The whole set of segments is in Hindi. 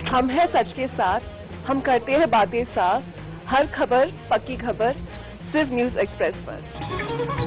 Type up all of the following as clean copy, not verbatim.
हम हैं सच के साथ, हम करते हैं बातें साफ। हर खबर पक्की खबर, सिर्फ न्यूज़ एक्सप्रेस पर।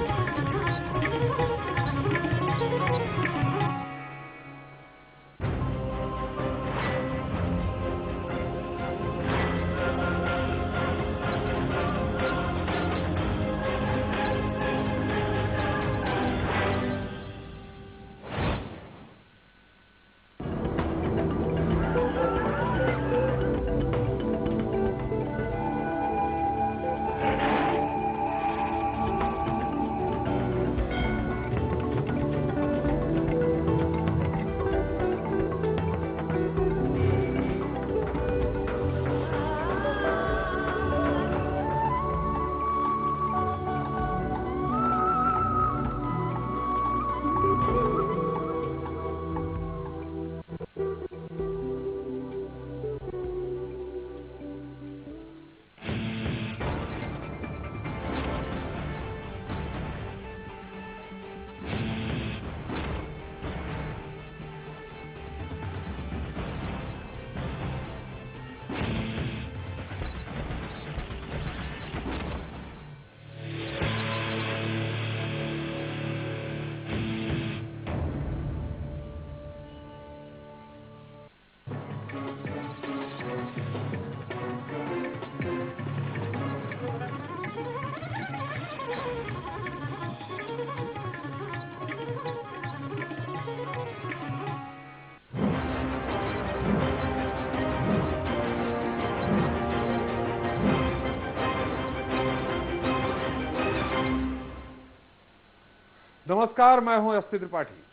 नमस्कार, मैं हूं एसपी त्रिपाठी।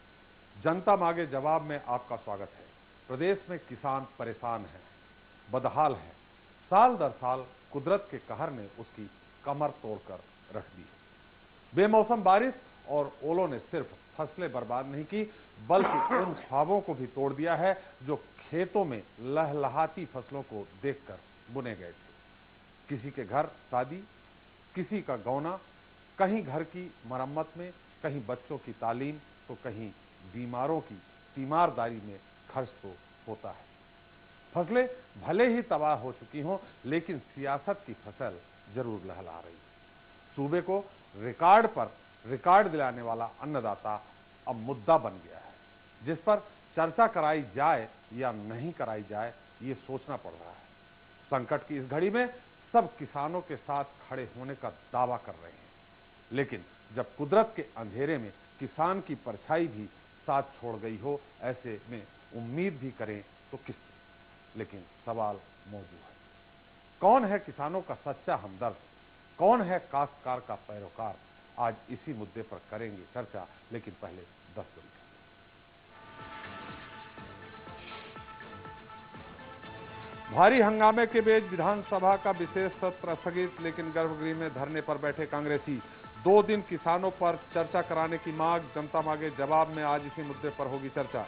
जनता मांगे जवाब में आपका स्वागत है। प्रदेश में किसान परेशान है, बदहाल है। साल दर साल कुदरत के कहर ने उसकी कमर तोड़कर रख दी है। बेमौसम बारिश और ओलों ने सिर्फ फसलें बर्बाद नहीं की, बल्कि उन ख्वाबों को भी तोड़ दिया है जो खेतों में लहलहाती फसलों को देखकर बुने गए थे। किसी के घर शादी, किसी का गौना, कहीं घर की मरम्मत में, कहीं बच्चों की तालीम, तो कहीं बीमारों की तीमारदारी में खर्च तो होता है। फसलें भले ही तबाह हो चुकी हों, लेकिन सियासत की फसल जरूर लहला रही है। सूबे को रिकॉर्ड पर रिकॉर्ड दिलाने वाला अन्नदाता अब मुद्दा बन गया है, जिस पर चर्चा कराई जाए या नहीं कराई जाए, ये सोचना पड़ रहा है। संकट की इस घड़ी में सब किसानों के साथ खड़े होने का दावा कर रहे हैं, लेकिन जब कुदरत के अंधेरे में किसान की परछाई भी साथ छोड़ गई हो, ऐसे में उम्मीद भी करें तो किससे? लेकिन सवाल मौजूद है, कौन है किसानों का सच्चा हमदर्द, कौन है काश्तकार का पैरोकार? आज इसी मुद्दे पर करेंगे चर्चा, लेकिन पहले 10 दिन। भारी हंगामे के बीच विधानसभा का विशेष सत्र स्थगित, लेकिन गर्भगृह में धरने पर बैठे कांग्रेसी। 2 दिन किसानों पर चर्चा कराने की मांग, जनता मांगे जवाब में आज इसी मुद्दे पर होगी चर्चा।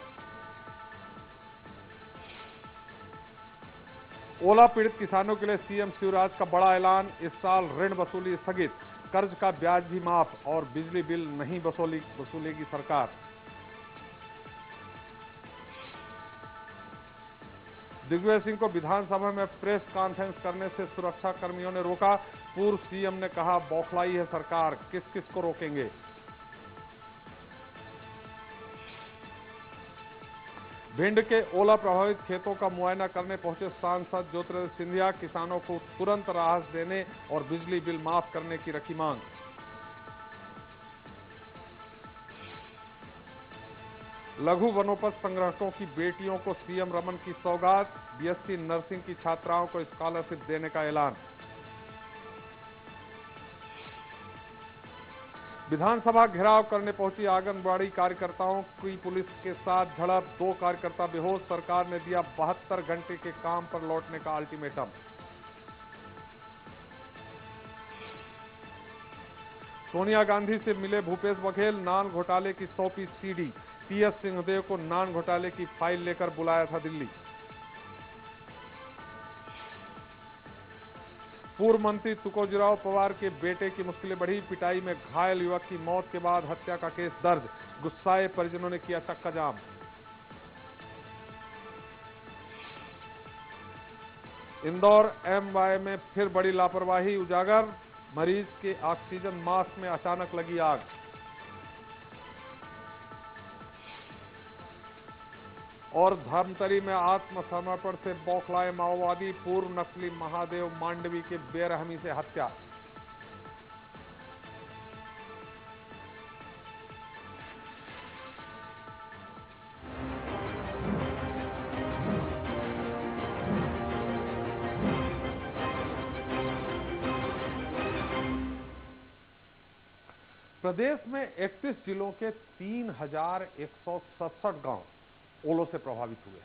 ओला पीड़ित किसानों के लिए सीएम शिवराज का बड़ा ऐलान, इस साल ऋण वसूली स्थगित, कर्ज का ब्याज भी माफ और बिजली बिल नहीं वसूलेगी सरकार। दिग्विजय सिंह को विधानसभा में प्रेस कॉन्फ्रेंस करने से सुरक्षा कर्मियों ने रोका। पूर्व सीएम ने कहा, बौखलाई है सरकार, किस किस को रोकेंगे। भिंड के ओला प्रभावित खेतों का मुआयना करने पहुंचे सांसद ज्योतिरादित्य सिंधिया, किसानों को तुरंत राहत देने और बिजली बिल माफ करने की रखी मांग। लघु वनोपज संग्रहकों की बेटियों को सीएम रमन की सौगात, बीएससी नर्सिंग की छात्राओं को स्कॉलरशिप देने का ऐलान। विधानसभा घेराव करने पहुंची आंगनबाड़ी कार्यकर्ताओं की पुलिस के साथ झड़प, 2 कार्यकर्ता बेहोश, सरकार ने दिया 72 घंटे के काम पर लौटने का अल्टीमेटम। सोनिया गांधी से मिले भूपेश बघेल, नान घोटाले की सौंपी सीडी, टीएस सिंहदेव को नान घोटाले की फाइल लेकर बुलाया था दिल्ली। पूर्व मंत्री तुकोजीराव पवार के बेटे की मुश्किलें बढ़ी, पिटाई में घायल युवक की मौत के बाद हत्या का केस दर्ज, गुस्साए परिजनों ने किया चक्का जाम। इंदौर एमवाय में फिर बड़ी लापरवाही उजागर, मरीज के ऑक्सीजन मास्क में अचानक लगी आग। और धर्मतरी में आत्मसमर्पण से बौखलाए माओवादी, पूर्व नक्सली महादेव मांडवी की बेरहमी से हत्या। प्रदेश में 31 जिलों के 3,167 गांव ओलों से प्रभावित हुए हैं।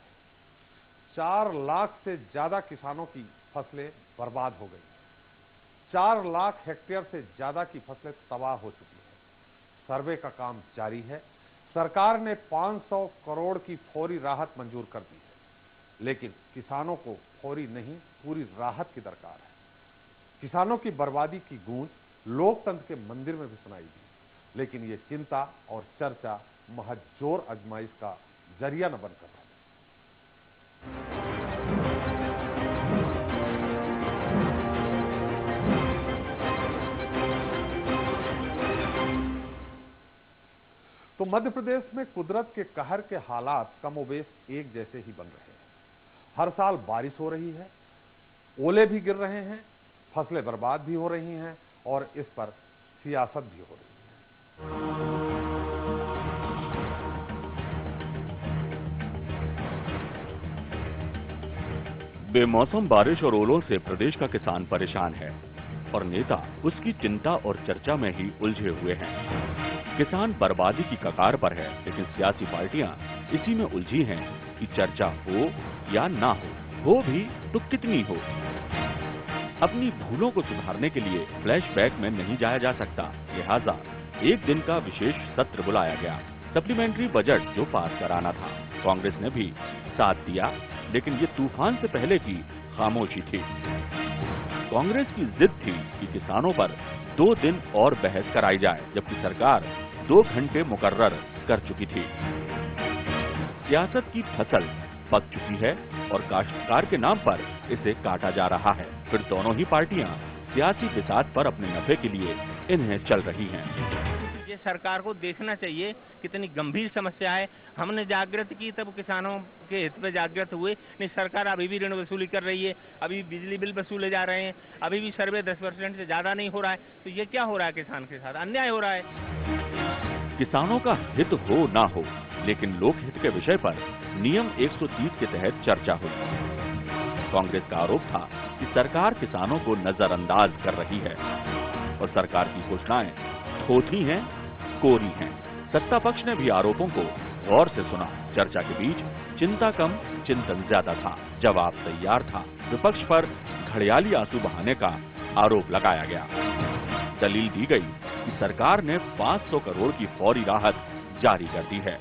4 लाख से ज्यादा किसानों की फसलें बर्बाद हो गई। 4 लाख हेक्टेयर से ज्यादा की फसलें तबाह हो चुकी हैं। सर्वे का काम जारी है। सरकार ने 500 करोड़ की फौरी राहत मंजूर कर दी है, लेकिन किसानों को फौरी नहीं, पूरी राहत की दरकार है। किसानों की बर्बादी की गूंज लोकतंत्र के मंदिर में भी सुनाई दी, लेकिन ये चिंता और चर्चा महज जोर आजमाइश का जरिया न बनकर रहे। तो मध्य प्रदेश में कुदरत के कहर के हालात कमोबेश एक जैसे ही बन रहे हैं। हर साल बारिश हो रही है, ओले भी गिर रहे हैं, फसलें बर्बाद भी हो रही हैं और इस पर सियासत भी हो रही है। बेमौसम बारिश और ओलों से प्रदेश का किसान परेशान है और नेता उसकी चिंता और चर्चा में ही उलझे हुए हैं। किसान बर्बादी की कगार पर है, लेकिन सियासी पार्टियां इसी में उलझी हैं कि चर्चा हो या ना हो भी तो कितनी हो। अपनी भूलों को सुधारने के लिए फ्लैशबैक में नहीं जाया जा सकता, लिहाजा एक दिन का विशेष सत्र बुलाया गया। सप्लीमेंट्री बजट जो पास कराना था, कांग्रेस ने भी साथ दिया, लेकिन ये तूफान से पहले की खामोशी थी। कांग्रेस की जिद थी कि किसानों पर 2 दिन और बहस कराई जाए, जबकि सरकार 2 घंटे मुकर्रर कर चुकी थी। सियासत की फसल पक चुकी है और काश्तकार के नाम पर इसे काटा जा रहा है। फिर दोनों ही पार्टियां सियासी बिसात पर अपने नफे के लिए इन्हें चल रही हैं। ये सरकार को देखना चाहिए कितनी गंभीर समस्या है। हमने जागृत की तब किसानों के हित में जागृत हुए, नहीं सरकार अभी भी ऋण वसूली कर रही है, अभी बिजली बिल वसूले जा रहे हैं, अभी भी सर्वे 10% से ज्यादा नहीं हो रहा है। तो ये क्या हो रहा है? किसान के साथ अन्याय हो रहा है। किसानों का हित हो ना हो, लेकिन लोकहित के विषय पर नियम 130 के तहत चर्चा हुई। कांग्रेस का आरोप था कि सरकार किसानों को नजरअंदाज कर रही है और सरकार की घोषणाएं थोथी हैं, कोरी हैं। सत्ता पक्ष ने भी आरोपों को गौर से सुना। चर्चा के बीच चिंता कम, चिंतन ज्यादा था। जवाब तैयार था। विपक्ष पर घड़ियाली आंसू बहाने का आरोप लगाया गया। दलील दी गई कि सरकार ने 500 करोड़ की फौरी राहत जारी कर दी है।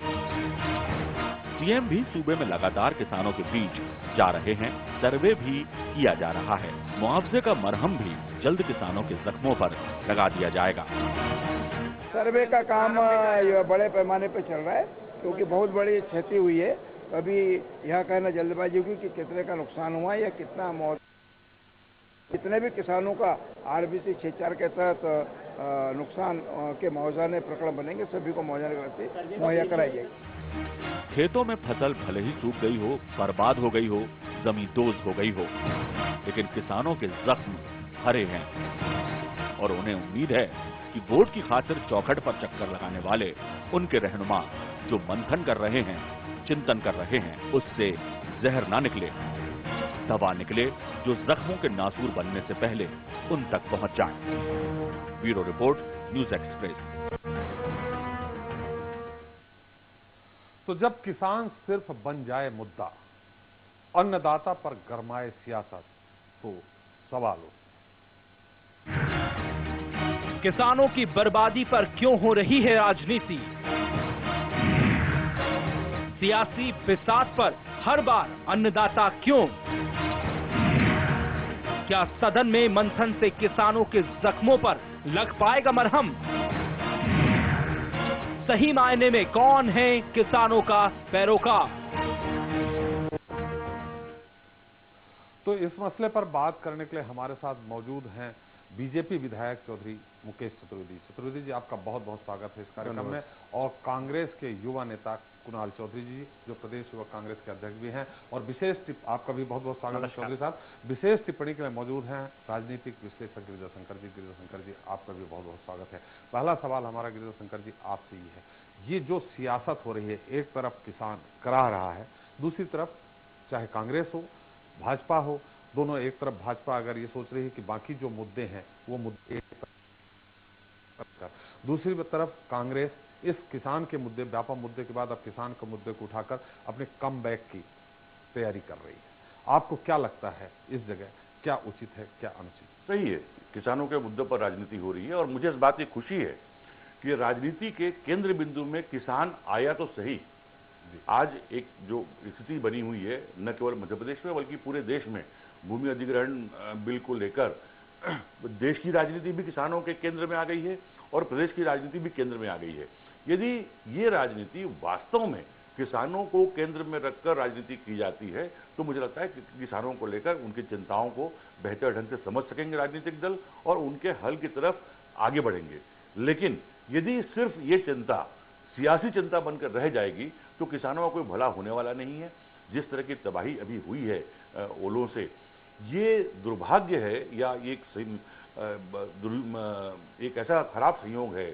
सीएम भी सूबे में लगातार किसानों के बीच जा रहे हैं, सर्वे भी किया जा रहा है। मुआवजे का मरहम भी जल्द किसानों के जख्मों पर लगा दिया जाएगा। सर्वे का काम बड़े पैमाने पर चल रहा है, क्योंकि बहुत बड़ी क्षति हुई है। अभी यह कहना जल्दबाजी होगी कि कितने का नुकसान हुआ है या कितना जितने भी किसानों का आरबीसी 6-4 के तहत नुकसान के मुआवजा प्रकरण बनेंगे, सभी को मुआवजा मुहैया कराई जाएगी। खेतों में फसल भले ही सूख गई हो, बर्बाद हो गई हो, जमींदोज हो गई हो, लेकिन किसानों के जख्म हरे हैं और उन्हें उम्मीद है कि वोट की खातिर चौखट पर चक्कर लगाने वाले उनके रहनुमा जो मंथन कर रहे हैं, चिंतन कर रहे हैं, उससे जहर ना निकले, दवा निकले जो जख्मों के नासूर बनने से पहले उन तक पहुंच जाए। Bureau report, news express. तो जब किसान सिर्फ बन जाए मुद्दा, अन्नदाता पर गरमाए सियासत, तो सवाल उठे। किसानों की बर्बादी पर क्यों हो रही है राजनीति? सियासी बिसात पर हर बार अन्नदाता क्यों? क्या सदन में मंथन से किसानों के जख्मों पर लग पाएगा मरहम? सही मायने में कौन है किसानों का पैरोकार? तो इस मसले पर बात करने के लिए हमारे साथ मौजूद हैं बीजेपी विधायक चौधरी मुकेश चतुर्वेदी। चतुर्वेदी जी, आपका बहुत बहुत स्वागत है इस कार्यक्रम में। और कांग्रेस के युवा नेता कुणाल चौधरी जी, जो प्रदेश युवा कांग्रेस के अध्यक्ष भी हैं, और आपका भी बहुत बहुत स्वागत है चौधरी साहब। विशेष टिप्पणी के लिए मौजूद हैं राजनीतिक विश्लेषक गिरिजा शंकर जी। गिरिजा शंकर जी, आपका भी बहुत बहुत स्वागत है। पहला सवाल हमारा गिरिजा शंकर जी आपसे ये है, ये जो सियासत हो रही है, एक तरफ किसान कराह रहा है, दूसरी तरफ चाहे कांग्रेस हो भाजपा हो, दोनों, एक तरफ भाजपा अगर ये सोच रही है कि बाकी जो मुद्दे हैं वो मुद्दे, दूसरी तरफ कांग्रेस इस किसान के मुद्दे, व्यापक मुद्दे के बाद अब किसान के मुद्दे को उठाकर अपने कम बैक की तैयारी कर रही है। आपको क्या लगता है इस जगह क्या उचित है, क्या अनुचित? सही है, किसानों के मुद्दों पर राजनीति हो रही है और मुझे इस बात की खुशी है कि राजनीति के केंद्र बिंदु में किसान आया तो सही। आज एक जो स्थिति बनी हुई है न केवल मध्य प्रदेश में बल्कि पूरे देश में, भूमि अधिग्रहण बिल को लेकर देश की राजनीति भी किसानों के केंद्र में आ गई है और प्रदेश की राजनीति भी केंद्र में आ गई है। यदि ये राजनीति वास्तव में किसानों को केंद्र में रखकर राजनीति की जाती है तो मुझे लगता है कि किसानों को लेकर उनकी चिंताओं को बेहतर ढंग से समझ सकेंगे राजनीतिक दल और उनके हल की तरफ आगे बढ़ेंगे। लेकिन यदि सिर्फ ये चिंता सियासी चिंता बनकर रह जाएगी तो किसानों का कोई भला होने वाला नहीं है। जिस तरह की तबाही अभी हुई है ओलों से, ये दुर्भाग्य है या एक ऐसा खराब संयोग है,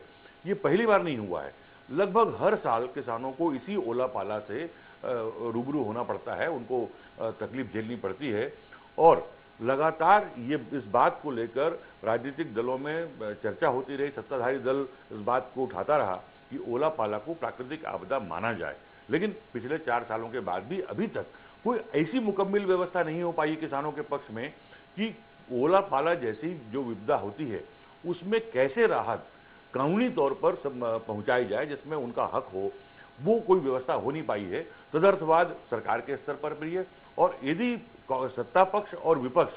ये पहली बार नहीं हुआ है। लगभग हर साल किसानों को इसी ओला पाला से रूबरू होना पड़ता है, उनको तकलीफ झेलनी पड़ती है और लगातार ये इस बात को लेकर राजनीतिक दलों में चर्चा होती रही। सत्ताधारी दल इस बात को उठाता रहा कि ओला पाला को प्राकृतिक आपदा माना जाए, लेकिन पिछले 4 सालों के बाद भी अभी तक कोई ऐसी मुकम्मल व्यवस्था नहीं हो पाई किसानों के पक्ष में कि ओला पाला जैसी जो विपदा होती है उसमें कैसे राहत कानूनी तौर पर पहुंचाई जाए जिसमें उनका हक हो, वो कोई व्यवस्था हो नहीं पाई है। तदर्थवाद सरकार के स्तर पर भी है और यदि सत्ता पक्ष और विपक्ष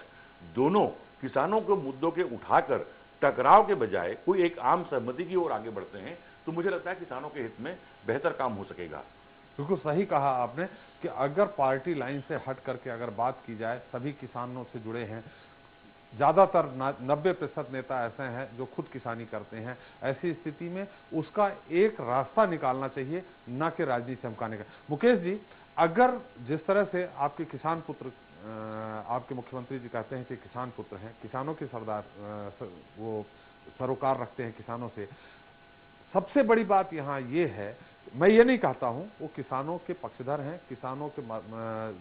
दोनों किसानों के मुद्दों के उठाकर टकराव के बजाय कोई एक आम सहमति की ओर आगे बढ़ते हैं तो मुझे लगता है किसानों के हित में बेहतर काम हो सकेगा। बिल्कुल सही कहा आपने कि अगर पार्टी लाइन से हट करके अगर बात की जाए, सभी किसानों से जुड़े हैं, ज्यादातर 90% नेता ऐसे हैं जो खुद किसानी करते हैं। ऐसी स्थिति में उसका एक रास्ता निकालना चाहिए, ना कि राजनीति चमकाने का। मुकेश जी, अगर जिस तरह से आपके किसान पुत्र, आपके मुख्यमंत्री जी कहते हैं कि किसान पुत्र हैं, किसानों के सरदार, वो सरोकार रखते हैं किसानों से, सबसे बड़ी बात यहाँ ये है, मैं ये नहीं कहता हूं वो किसानों के पक्षधर हैं, किसानों के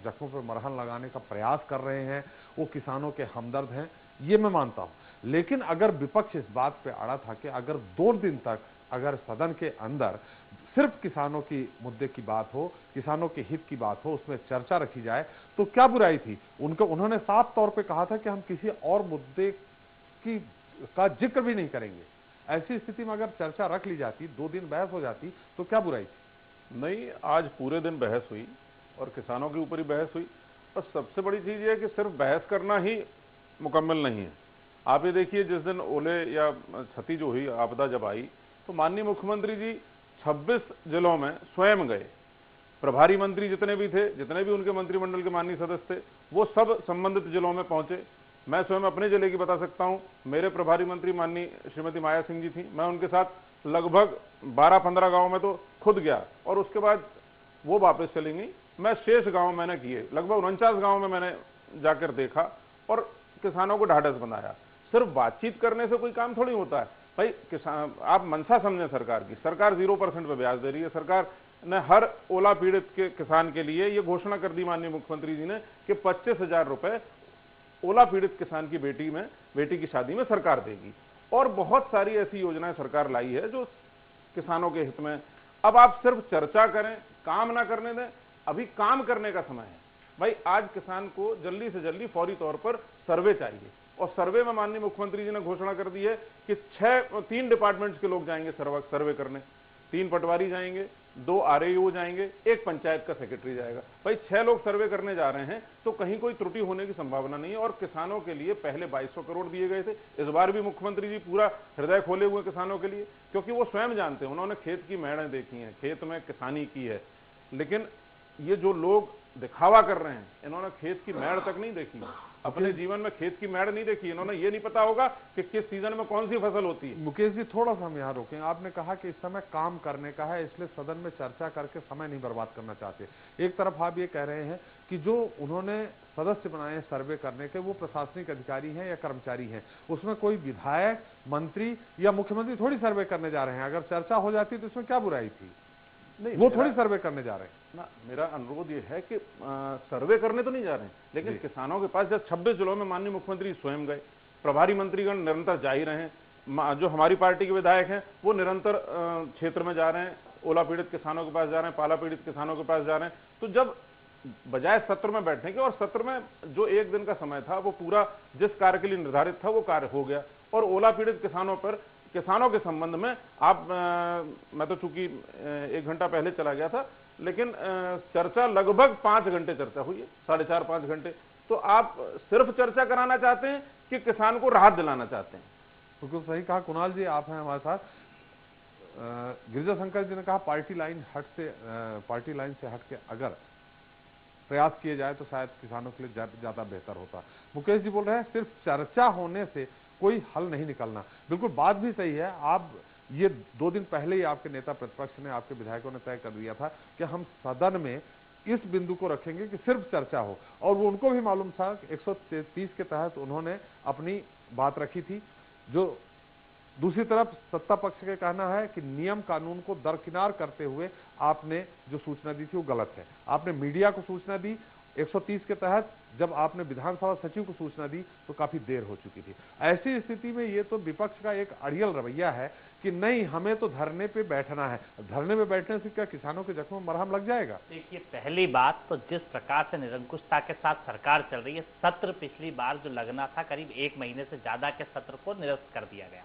जख्मों पर मरहम लगाने का प्रयास कर रहे हैं, वो किसानों के हमदर्द हैं, ये मैं मानता हूं। लेकिन अगर विपक्ष इस बात पे अड़ा था कि अगर 2 दिन तक अगर सदन के अंदर सिर्फ किसानों की मुद्दे की बात हो, किसानों के हित की बात हो, उसमें चर्चा रखी जाए तो क्या बुराई थी। उन्होंने साफ तौर पे कहा था कि हम किसी और मुद्दे का जिक्र भी नहीं करेंगे। ऐसी स्थिति में अगर चर्चा रख ली जाती, 2 दिन बहस हो जाती, तो क्या बुराई थी? नहीं, आज पूरे दिन बहस हुई और किसानों के ऊपर ही बहस हुई। और सबसे बड़ी चीज ये है कि सिर्फ बहस करना ही मुकम्मल नहीं है। आप ये देखिए, जिस दिन ओले या क्षति जो हुई, आपदा जब आई, तो माननीय मुख्यमंत्री जी 26 जिलों में स्वयं गए। प्रभारी मंत्री जितने भी थे, जितने भी उनके मंत्रिमंडल के माननीय सदस्य थे, वो सब संबंधित जिलों में पहुंचे। मैं स्वयं अपने जिले की बता सकता हूं, मेरे प्रभारी मंत्री माननीय श्रीमती माया सिंह जी थी, मैं उनके साथ लगभग 12-15 गांव में तो खुद गया और उसके बाद वो वापस चली गई। मैं शेष गांव मैंने किए, लगभग 49 गांव में मैंने जाकर देखा और किसानों को ढाढ़स बनाया। सिर्फ बातचीत करने से कोई काम थोड़ी होता है भाई। किसान, आप मनसा समझें सरकार की, सरकार 0% पे ब्याज दे रही है। सरकार ने हर ओला पीड़ित के किसान के लिए ये घोषणा कर दी माननीय मुख्यमंत्री जी ने कि 25,000 रुपए ओला पीड़ित किसान की बेटी की शादी में सरकार देगी। और बहुत सारी ऐसी योजनाएं सरकार लाई है जो किसानों के हित में। अब आप सिर्फ चर्चा करें, काम ना करने दें। अभी काम करने का समय है भाई। आज किसान को जल्दी से जल्दी फौरी तौर पर सर्वे चाहिए और सर्वे में माननीय मुख्यमंत्री जी ने घोषणा कर दी है कि 3 डिपार्टमेंट्स के लोग जाएंगे सर्वे करने। 3 पटवारी जाएंगे, 2 RAO जाएंगे, 1 पंचायत का सेक्रेटरी जाएगा। भाई 6 लोग सर्वे करने जा रहे हैं तो कहीं कोई त्रुटि होने की संभावना नहीं है। और किसानों के लिए पहले 2200 करोड़ दिए गए थे, इस बार भी मुख्यमंत्री जी पूरा हृदय खोले हुए किसानों के लिए, क्योंकि वो स्वयं जानते हैं, उन्होंने खेत की मेहनत देखी है, खेत में किसानी की है। लेकिन ये जो लोग दिखावा कर रहे हैं, इन्होंने खेत की मैड़ तक नहीं देखी, अपने जीवन में खेत की मैड़ नहीं देखी, इन्होंने ये नहीं पता होगा कि किस सीजन में कौन सी फसल होती है। मुकेश जी थोड़ा सा हम यहाँ रोकें। आपने कहा कि इस समय काम करने का है, इसलिए सदन में चर्चा करके समय नहीं बर्बाद करना चाहते। एक तरफ आप ये कह रहे हैं कि जो उन्होंने सदस्य बनाए हैं सर्वे करने के, वो प्रशासनिक अधिकारी हैं या कर्मचारी हैं, उसमें कोई विधायक, मंत्री या मुख्यमंत्री थोड़ी सर्वे करने जा रहे हैं। अगर चर्चा हो जाती तो इसमें क्या बुराई थी? नहीं, वो थोड़ी सर्वे करने जा रहे हैं ना। मेरा अनुरोध ये है कि सर्वे करने तो नहीं जा रहे हैं, लेकिन किसानों के पास जब 26 जिलों में माननीय मुख्यमंत्री स्वयं गए, प्रभारी मंत्रीगण निरंतर जा ही रहे हैं, जो हमारी पार्टी के विधायक हैं वो निरंतर क्षेत्र में जा रहे हैं, ओला पीड़ित किसानों के पास जा रहे हैं, पाला पीड़ित किसानों के पास जा रहे हैं। तो जब बजाय सत्र में बैठने के, और सत्र में जो एक दिन का समय था वो पूरा जिस कार्य के लिए निर्धारित था वो कार्य हो गया, और ओला पीड़ित किसानों पर, किसानों के संबंध में आप मैं तो चूंकि 1 घंटा पहले चला गया था, लेकिन चर्चा लगभग 5 घंटे चर्चा हुई है, 4.5-5 घंटे। तो आप सिर्फ चर्चा कराना चाहते हैं कि किसान को राहत दिलाना चाहते हैं? बिल्कुल सही कहा। कुणाल जी आप हैं हमारे साथ। गिरिजा शंकर जी ने कहा पार्टी लाइन से हट के अगर प्रयास किए जाए तो शायद किसानों के लिए ज्यादा बेहतर होता। मुकेश जी बोल रहे हैं सिर्फ चर्चा होने से कोई हल नहीं निकलना। बिल्कुल बात भी सही है। आप ये 2 दिन पहले ही आपके नेता प्रतिपक्ष ने, आपके विधायकों ने तय कर दिया था कि हम सदन में इस बिंदु को रखेंगे कि सिर्फ चर्चा हो, और वो उनको भी मालूम था कि 133 के तहत उन्होंने अपनी बात रखी थी। जो दूसरी तरफ सत्ता पक्ष का कहना है कि नियम कानून को दरकिनार करते हुए आपने जो सूचना दी थी वो गलत है। आपने मीडिया को सूचना दी 130 के तहत, जब आपने विधानसभा सचिव को सूचना दी तो काफी देर हो चुकी थी। ऐसी स्थिति में ये तो विपक्ष का एक अड़ियल रवैया है कि नहीं, हमें तो धरने पे बैठना है। धरने में बैठने से क्या किसानों के जख्मों में मरहम लग जाएगा? देखिए, पहली बात तो जिस प्रकार से निरंकुशता के साथ सरकार चल रही है, सत्र पिछली बार जो लगना था करीब 1 महीने से ज्यादा के सत्र को निरस्त कर दिया गया,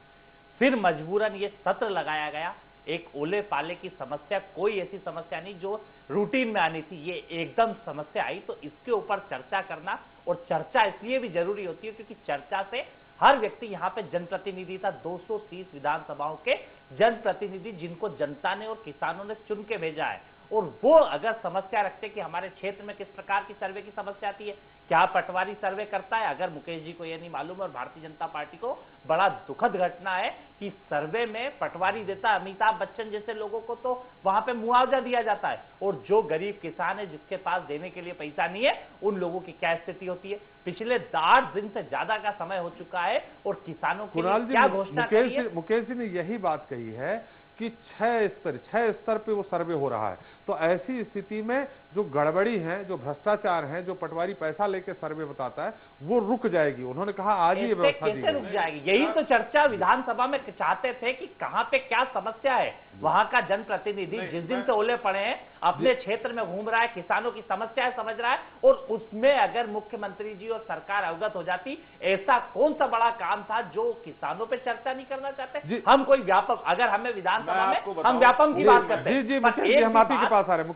फिर मजबूरन ये सत्र लगाया गया। एक ओले पाले की समस्या कोई ऐसी समस्या नहीं जो रूटीन में आनी थी, ये एकदम समस्या आई, तो इसके ऊपर चर्चा करना, और चर्चा इसलिए भी जरूरी होती है क्योंकि चर्चा से हर व्यक्ति, यहाँ पे जनप्रतिनिधि था 230 विधानसभाओं के जनप्रतिनिधि जिनको जनता ने और किसानों ने चुन के भेजा है, और वो अगर समस्या रखते कि हमारे क्षेत्र में किस प्रकार की सर्वे की समस्या आती है, क्या पटवारी सर्वे करता है, अगर मुकेश जी को यह नहीं मालूम है और भारतीय जनता पार्टी को बड़ा दुखद घटना है कि सर्वे में पटवारी देता अमिताभ बच्चन जैसे लोगों को, तो वहां पे मुआवजा दिया जाता है, और जो गरीब किसान है जिसके पास देने के लिए पैसा नहीं है, उन लोगों की क्या स्थिति होती है। पिछले 8 दिन से ज्यादा का समय हो चुका है और किसानों के लिए क्या घोषणा करी है? मुकेश जी ने यही बात कही है कि 6 स्तर पे वो सर्वे हो रहा है। तो ऐसी स्थिति में जो गड़बड़ी है, जो भ्रष्टाचार है, जो पटवारी पैसा लेके सर्वे बताता है, वो रुक जाएगी। उन्होंने कहा आज ही व्यवस्था दी कैसे रुक जाएगी? यही तो चर्चा विधानसभा में चाहते थे कि कहां पे क्या समस्या है। वहां का जनप्रतिनिधि जिस दिन से ओले पड़े हैं अपने क्षेत्र में घूम रहा है, किसानों की समस्याएं समझ रहा है, और उसमें अगर मुख्यमंत्री जी और सरकार अवगत हो जाती, ऐसा कौन सा बड़ा काम था जो किसानों पे चर्चा नहीं करना चाहते? हम कोई व्यापक, अगर हमें विधानसभा में हम व्यापम की बात करते हैं, मुकेश जी हम आपके पास आ रहे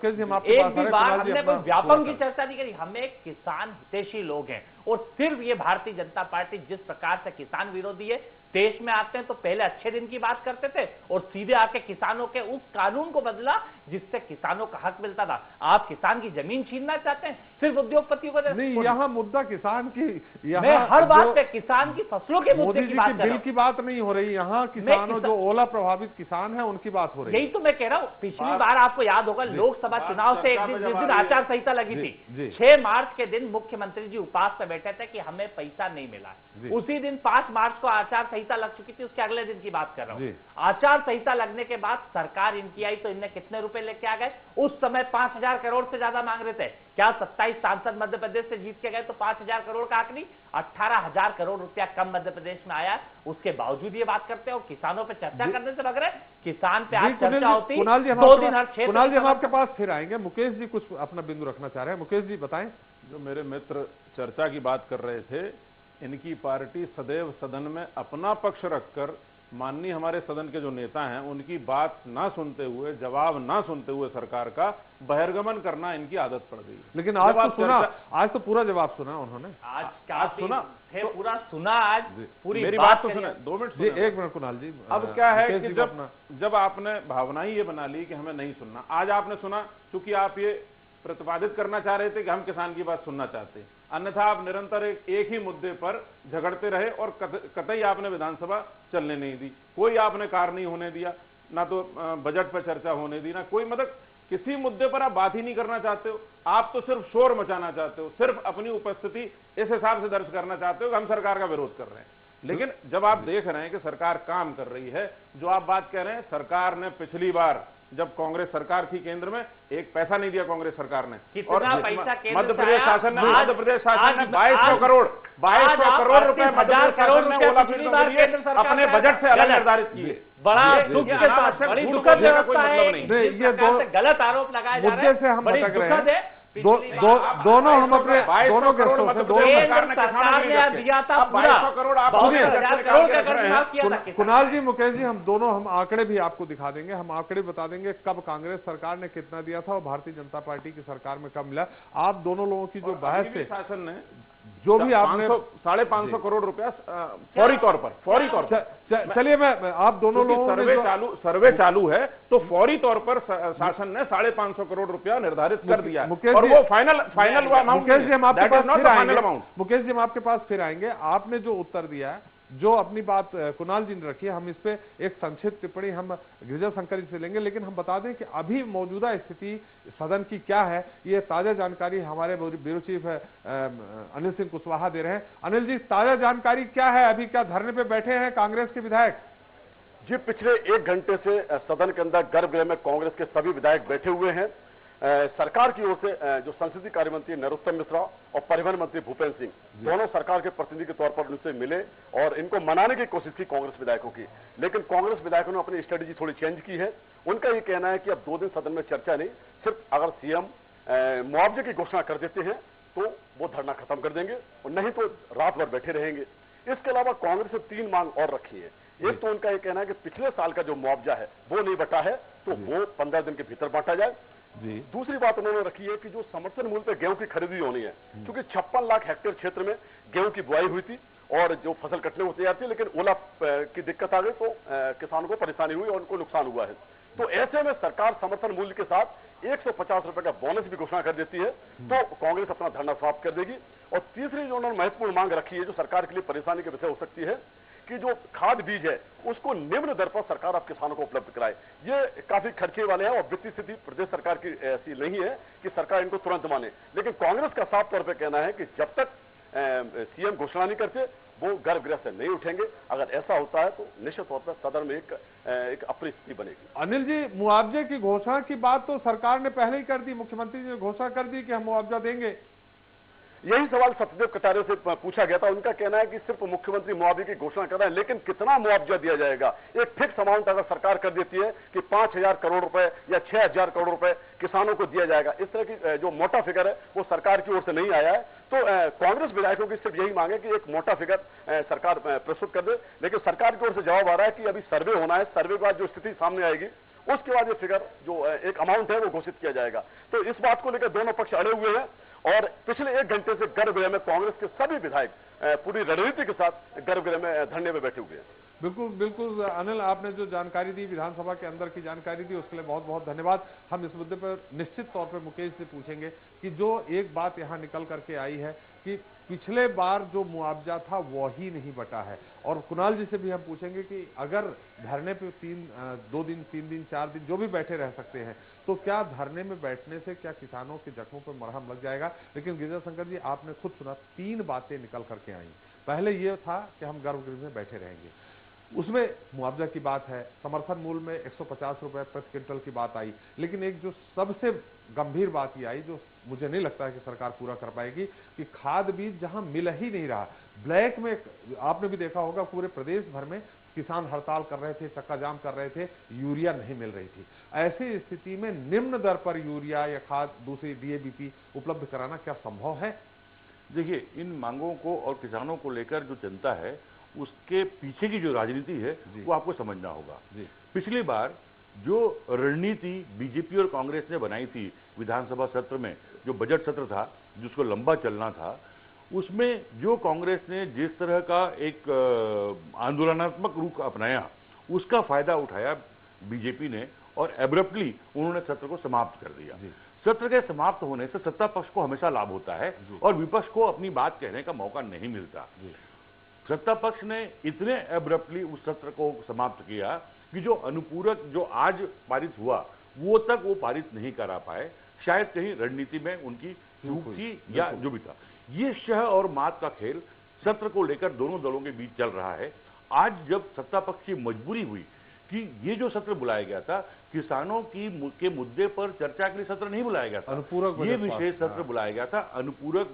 हैं। हमने कोई व्यापम की चर्चा नहीं करी। हम एक किसान हितैषी लोग हैं, और सिर्फ ये भारतीय जनता पार्टी जिस प्रकार से किसान विरोधी है, देश में आते हैं तो पहले अच्छे दिन की बात करते थे और सीधे आके किसानों के उस कानून को बदला जिससे किसानों का हक मिलता था। आप किसान की जमीन छीनना चाहते हैं, सिर्फ उद्योगपतियों को नहीं। यहाँ मुद्दा किसान की, मैं हर बात पे किसान की फसलों के मुद्दे की बात कर रहा हूं। बिल की बात नहीं हो रही, यहाँ किसानों जो ओला प्रभावित किसान है उनकी बात हो रही है। यही तो मैं कह रहा हूँ। पिछली बार आपको याद होगा लोकसभा चुनाव से एक दिन जिस दिन आचार संहिता लगी थी, 6 मार्च के दिन मुख्यमंत्री जी उपवास पे बैठे थे कि हमें पैसा नहीं मिला। उसी दिन 5 मार्च को आचार संहिता लग चुकी थी, उसके अगले दिन की बात कर रहा हूं। आचार संहिता लगने के बाद सरकार इनकी आई तो इनने कितने रुपए लेके आ गए? उस समय 5000 करोड़ से ज्यादा मांग रहे थे। क्या 27 सांसद मध्य प्रदेश से जीत के गए तो 5000 करोड़ का आंकड़ी? 18000 करोड़ रुपया कम मध्य प्रदेश में आया, उसके बावजूद ये बात करते हैं और किसानों पे चर्चा करने से लग रहे हैं। किसान पे आज चर्चा होती, 2 दिन हर क्षेत्र। कुणाल जी हम आपके पास फिर आएंगे। मुकेश जी कुछ अपना बिंदु रखना चाह रहे हैं। मुकेश जी बताएं। जो मेरे मित्र चर्चा की बात कर रहे थे, इनकी पार्टी सदैव सदन में अपना पक्ष रखकर माननीय हमारे सदन के जो नेता हैं उनकी बात ना सुनते हुए, जवाब ना सुनते हुए सरकार का बहिर्गमन करना इनकी आदत पड़ गई। लेकिन आज तो सुना, आज तो पूरा जवाब सुना उन्होंने। आज सुना थे, पूरा सुना। आज पूरी मेरी बात तो सुने, 2 मिनट सुने। 1 मिनट कुणाल जी। अब क्या है कि जब आपने भावना ही ये बना ली कि हमें नहीं सुनना, आज आपने सुना, क्योंकि आप ये प्रतिपादित करना चाह रहे थे कि हम किसान की बात सुनना चाहते हैं, अन्यथा आप निरंतर एक ही मुद्दे पर झगड़ते रहे और कतई आपने विधानसभा चलने नहीं दी। कोई आपने कार्य नहीं होने दिया, ना तो बजट पर चर्चा होने दी, ना कोई मतलब किसी मुद्दे पर आप बात ही नहीं करना चाहते हो। आप तो सिर्फ शोर मचाना चाहते हो, सिर्फ अपनी उपस्थिति इस हिसाब से दर्ज करना चाहते हो कि हम सरकार का विरोध कर रहे हैं। लेकिन जब आप देख रहे हैं कि सरकार काम कर रही है, जो आप बात कह रहे हैं, सरकार ने पिछली बार जब कांग्रेस सरकार थी केंद्र में, एक पैसा नहीं दिया कांग्रेस सरकार ने। और मध्य प्रदेश शासन ने 2200 करोड़ रुपए मध्य प्रदेश शासन ने ओला पीड़ितों के लिए अपने बजट से अलग निर्धारित किए। बड़ा दुख के साथ, बड़ी दुखद व्यवस्था है, ये गलत आरोप लगाए जा रहे हैं, से हम बड़ी दुखद है। दोनों हम अपने दोनों के सरकार ने दिया था पूरा 22,000 करोड़ का कर्ज माफ किया था। कुणाल जी, मुकेश जी, हम आंकड़े भी आपको दिखा देंगे, हम आंकड़े बता देंगे कब कांग्रेस सरकार ने कितना दिया था और भारतीय जनता पार्टी की सरकार में कब मिला। आप दोनों लोगों की जो बहस है, शासन ने जो भी आपने 550 करोड़ रुपया फौरी तौर पर चलिए मैं आप दोनों लोगों सर्वे चालू है, तो फौरी तौर पर शासन ने 550 करोड़ रुपया निर्धारित कर दिया और वो फाइनल अमाउंट। मुकेश जी, हम आपके पास फिर आएंगे। मुकेश जी, हम आपके पास फिर आएंगे। आपने जो उत्तर दिया है, जो अपनी बात कुणाल जी ने रखी है, हम इस पे एक संक्षिप्त टिप्पणी हम गिरिजा शंकर जी से लेंगे, लेकिन हम बता दें कि अभी मौजूदा स्थिति सदन की क्या है, ये ताजा जानकारी हमारे ब्यूरो चीफ अनिल सिंह कुशवाहा दे रहे हैं। अनिल जी, ताजा जानकारी क्या है? अभी क्या धरने पे बैठे हैं कांग्रेस के विधायक? जी, पिछले 1 घंटे से सदन के अंदर गर्भगृह में कांग्रेस के सभी विधायक बैठे हुए हैं। सरकार की ओर से जो संसदीय कार्य मंत्री नरोत्तम मिश्रा और परिवहन मंत्री भूपेंद्र सिंह, दोनों सरकार के प्रतिनिधि के तौर पर उनसे मिले और इनको मनाने की कोशिश की कांग्रेस विधायकों की। लेकिन कांग्रेस विधायकों ने अपनी स्ट्रेटेजी थोड़ी चेंज की है। उनका ये कहना है कि अब 2 दिन सदन में चर्चा नहीं, सिर्फ अगर सीएम मुआवजे की घोषणा कर देते हैं तो वो धरना खत्म कर देंगे और नहीं तो रात भर बैठे रहेंगे। इसके अलावा कांग्रेस ने 3 मांग और रखी है। एक तो उनका ये कहना है कि पिछले साल का जो मुआवजा है वो नहीं बटा है, तो वो 15 दिन के भीतर बांटा जाए। दूसरी बात उन्होंने रखी है कि जो समर्थन मूल्य पर गेहूं की खरीदी होनी है, क्योंकि 56 लाख हेक्टेयर क्षेत्र में गेहूं की बुआई हुई थी और जो फसल कटने को तैयार थी, लेकिन ओला की दिक्कत आ गई तो किसानों को परेशानी हुई और उनको नुकसान हुआ है। तो ऐसे में सरकार समर्थन मूल्य के साथ 150 रुपए का बोनस भी घोषणा कर देती है, तो कांग्रेस अपना धरना समाप्त कर देगी। और तीसरी जो उन्होंने महत्वपूर्ण मांग रखी है, जो सरकार के लिए परेशानी का विषय हो सकती है, कि जो खाद बीज है उसको निम्न दर पर सरकार अब किसानों को उपलब्ध कराए। ये काफी खर्चे वाले हैं और वित्तीय स्थिति प्रदेश सरकार की ऐसी नहीं है कि सरकार इनको तुरंत माने। लेकिन कांग्रेस का साफ तौर पर कहना है कि जब तक सीएम घोषणा नहीं करते वो गर्भगृह से नहीं उठेंगे। अगर ऐसा होता है तो निश्चित तौर पर सदन में एक अप्रिय स्थिति बनेगी। अनिल जी, मुआवजे की घोषणा की बात तो सरकार ने पहले ही कर दी, मुख्यमंत्री जी ने घोषणा कर दी कि हम मुआवजा देंगे। यही सवाल सत्यदेव कटारिया से पूछा गया था। उनका कहना है कि सिर्फ मुख्यमंत्री मुआवजे की घोषणा कर रहे हैं, लेकिन कितना मुआवजा दिया जाएगा, एक फिक्स अमाउंट अगर सरकार कर देती है कि 5,000 करोड़ रुपए या 6,000 करोड़ रुपए किसानों को दिया जाएगा, इस तरह की जो मोटा फिगर है वो सरकार की ओर से नहीं आया है। तो कांग्रेस विधायकों की सिर्फ यही मांग है कि एक मोटा फिगर सरकार प्रस्तुत कर दे। लेकिन सरकार की ओर से जवाब आ रहा है कि अभी सर्वे होना है, सर्वे के बाद जो स्थिति सामने आएगी उसके बाद ये फिगर जो एक अमाउंट है वो घोषित किया जाएगा। तो इस बात को लेकर दोनों पक्ष अड़े हुए हैं और पिछले 1 घंटे से गर्भगृह में कांग्रेस के सभी विधायक पूरी रणनीति के साथ गर्भगृह में धरने में बैठे हुए हैं। बिल्कुल बिल्कुल अनिल, आपने जो जानकारी दी, विधानसभा के अंदर की जानकारी दी, उसके लिए बहुत बहुत धन्यवाद। हम इस मुद्दे पर निश्चित तौर पर मुकेश से पूछेंगे कि जो एक बात यहाँ निकल करके आई है कि पिछले बार जो मुआवजा था वो ही नहीं बटा है, और कुणाल जी से भी हम पूछेंगे कि अगर धरने पे 2 दिन 3 दिन 4 दिन जो भी बैठे रह सकते हैं, तो क्या धरने में बैठने से क्या किसानों के जख्मों पर मरहम लग जाएगा। लेकिन गिरिजा शंकर जी, आपने खुद सुना 3 बातें निकल करके आई। पहले ये था कि हम गर्भगृह में बैठे रहेंगे, उसमें मुआवजा की बात है, समर्थन मूल्य में 150 रुपए प्रति क्विंटल की बात आई। लेकिन एक जो सबसे गंभीर बात ये आई, जो मुझे नहीं लगता है कि सरकार पूरा कर पाएगी, कि खाद बीज जहां मिल ही नहीं रहा, ब्लैक में, आपने भी देखा होगा पूरे प्रदेश भर में किसान हड़ताल कर रहे थे, चक्का जाम कर रहे थे, यूरिया नहीं मिल रही थी। ऐसी स्थिति में निम्न दर पर यूरिया या खाद, दूसरी डीएपी उपलब्ध कराना क्या संभव है? देखिए, इन मांगों को और किसानों को लेकर जो जनता है उसके पीछे की जो राजनीति है वो आपको समझना होगा। पिछली बार जो रणनीति बीजेपी और कांग्रेस ने बनाई थी विधानसभा सत्र में, जो बजट सत्र था जिसको लंबा चलना था, उसमें जो कांग्रेस ने जिस तरह का एक आंदोलनात्मक रुख अपनाया, उसका फायदा उठाया बीजेपी ने और एब्रप्टली उन्होंने सत्र को समाप्त कर दिया। सत्र के समाप्त होने से सत्ता पक्ष को हमेशा लाभ होता है और विपक्ष को अपनी बात कहने का मौका नहीं मिलता। सत्ता पक्ष ने इतने एब्रप्टली उस सत्र को समाप्त किया कि जो अनुपूरक जो आज पारित हुआ वो तक वो पारित नहीं करा पाए। शायद कहीं रणनीति में उनकी चूक थी या जो भी था। ये शह और मात का खेल सत्र को लेकर दोनों दलों के बीच चल रहा है। आज जब सत्ता पक्ष की मजबूरी हुई कि ये जो सत्र बुलाया गया था, किसानों के मुद्दे पर चर्चा के लिए सत्र नहीं बुलाया गया था, अनुपूरक ये विशेष सत्र बुलाया गया था अनुपूरक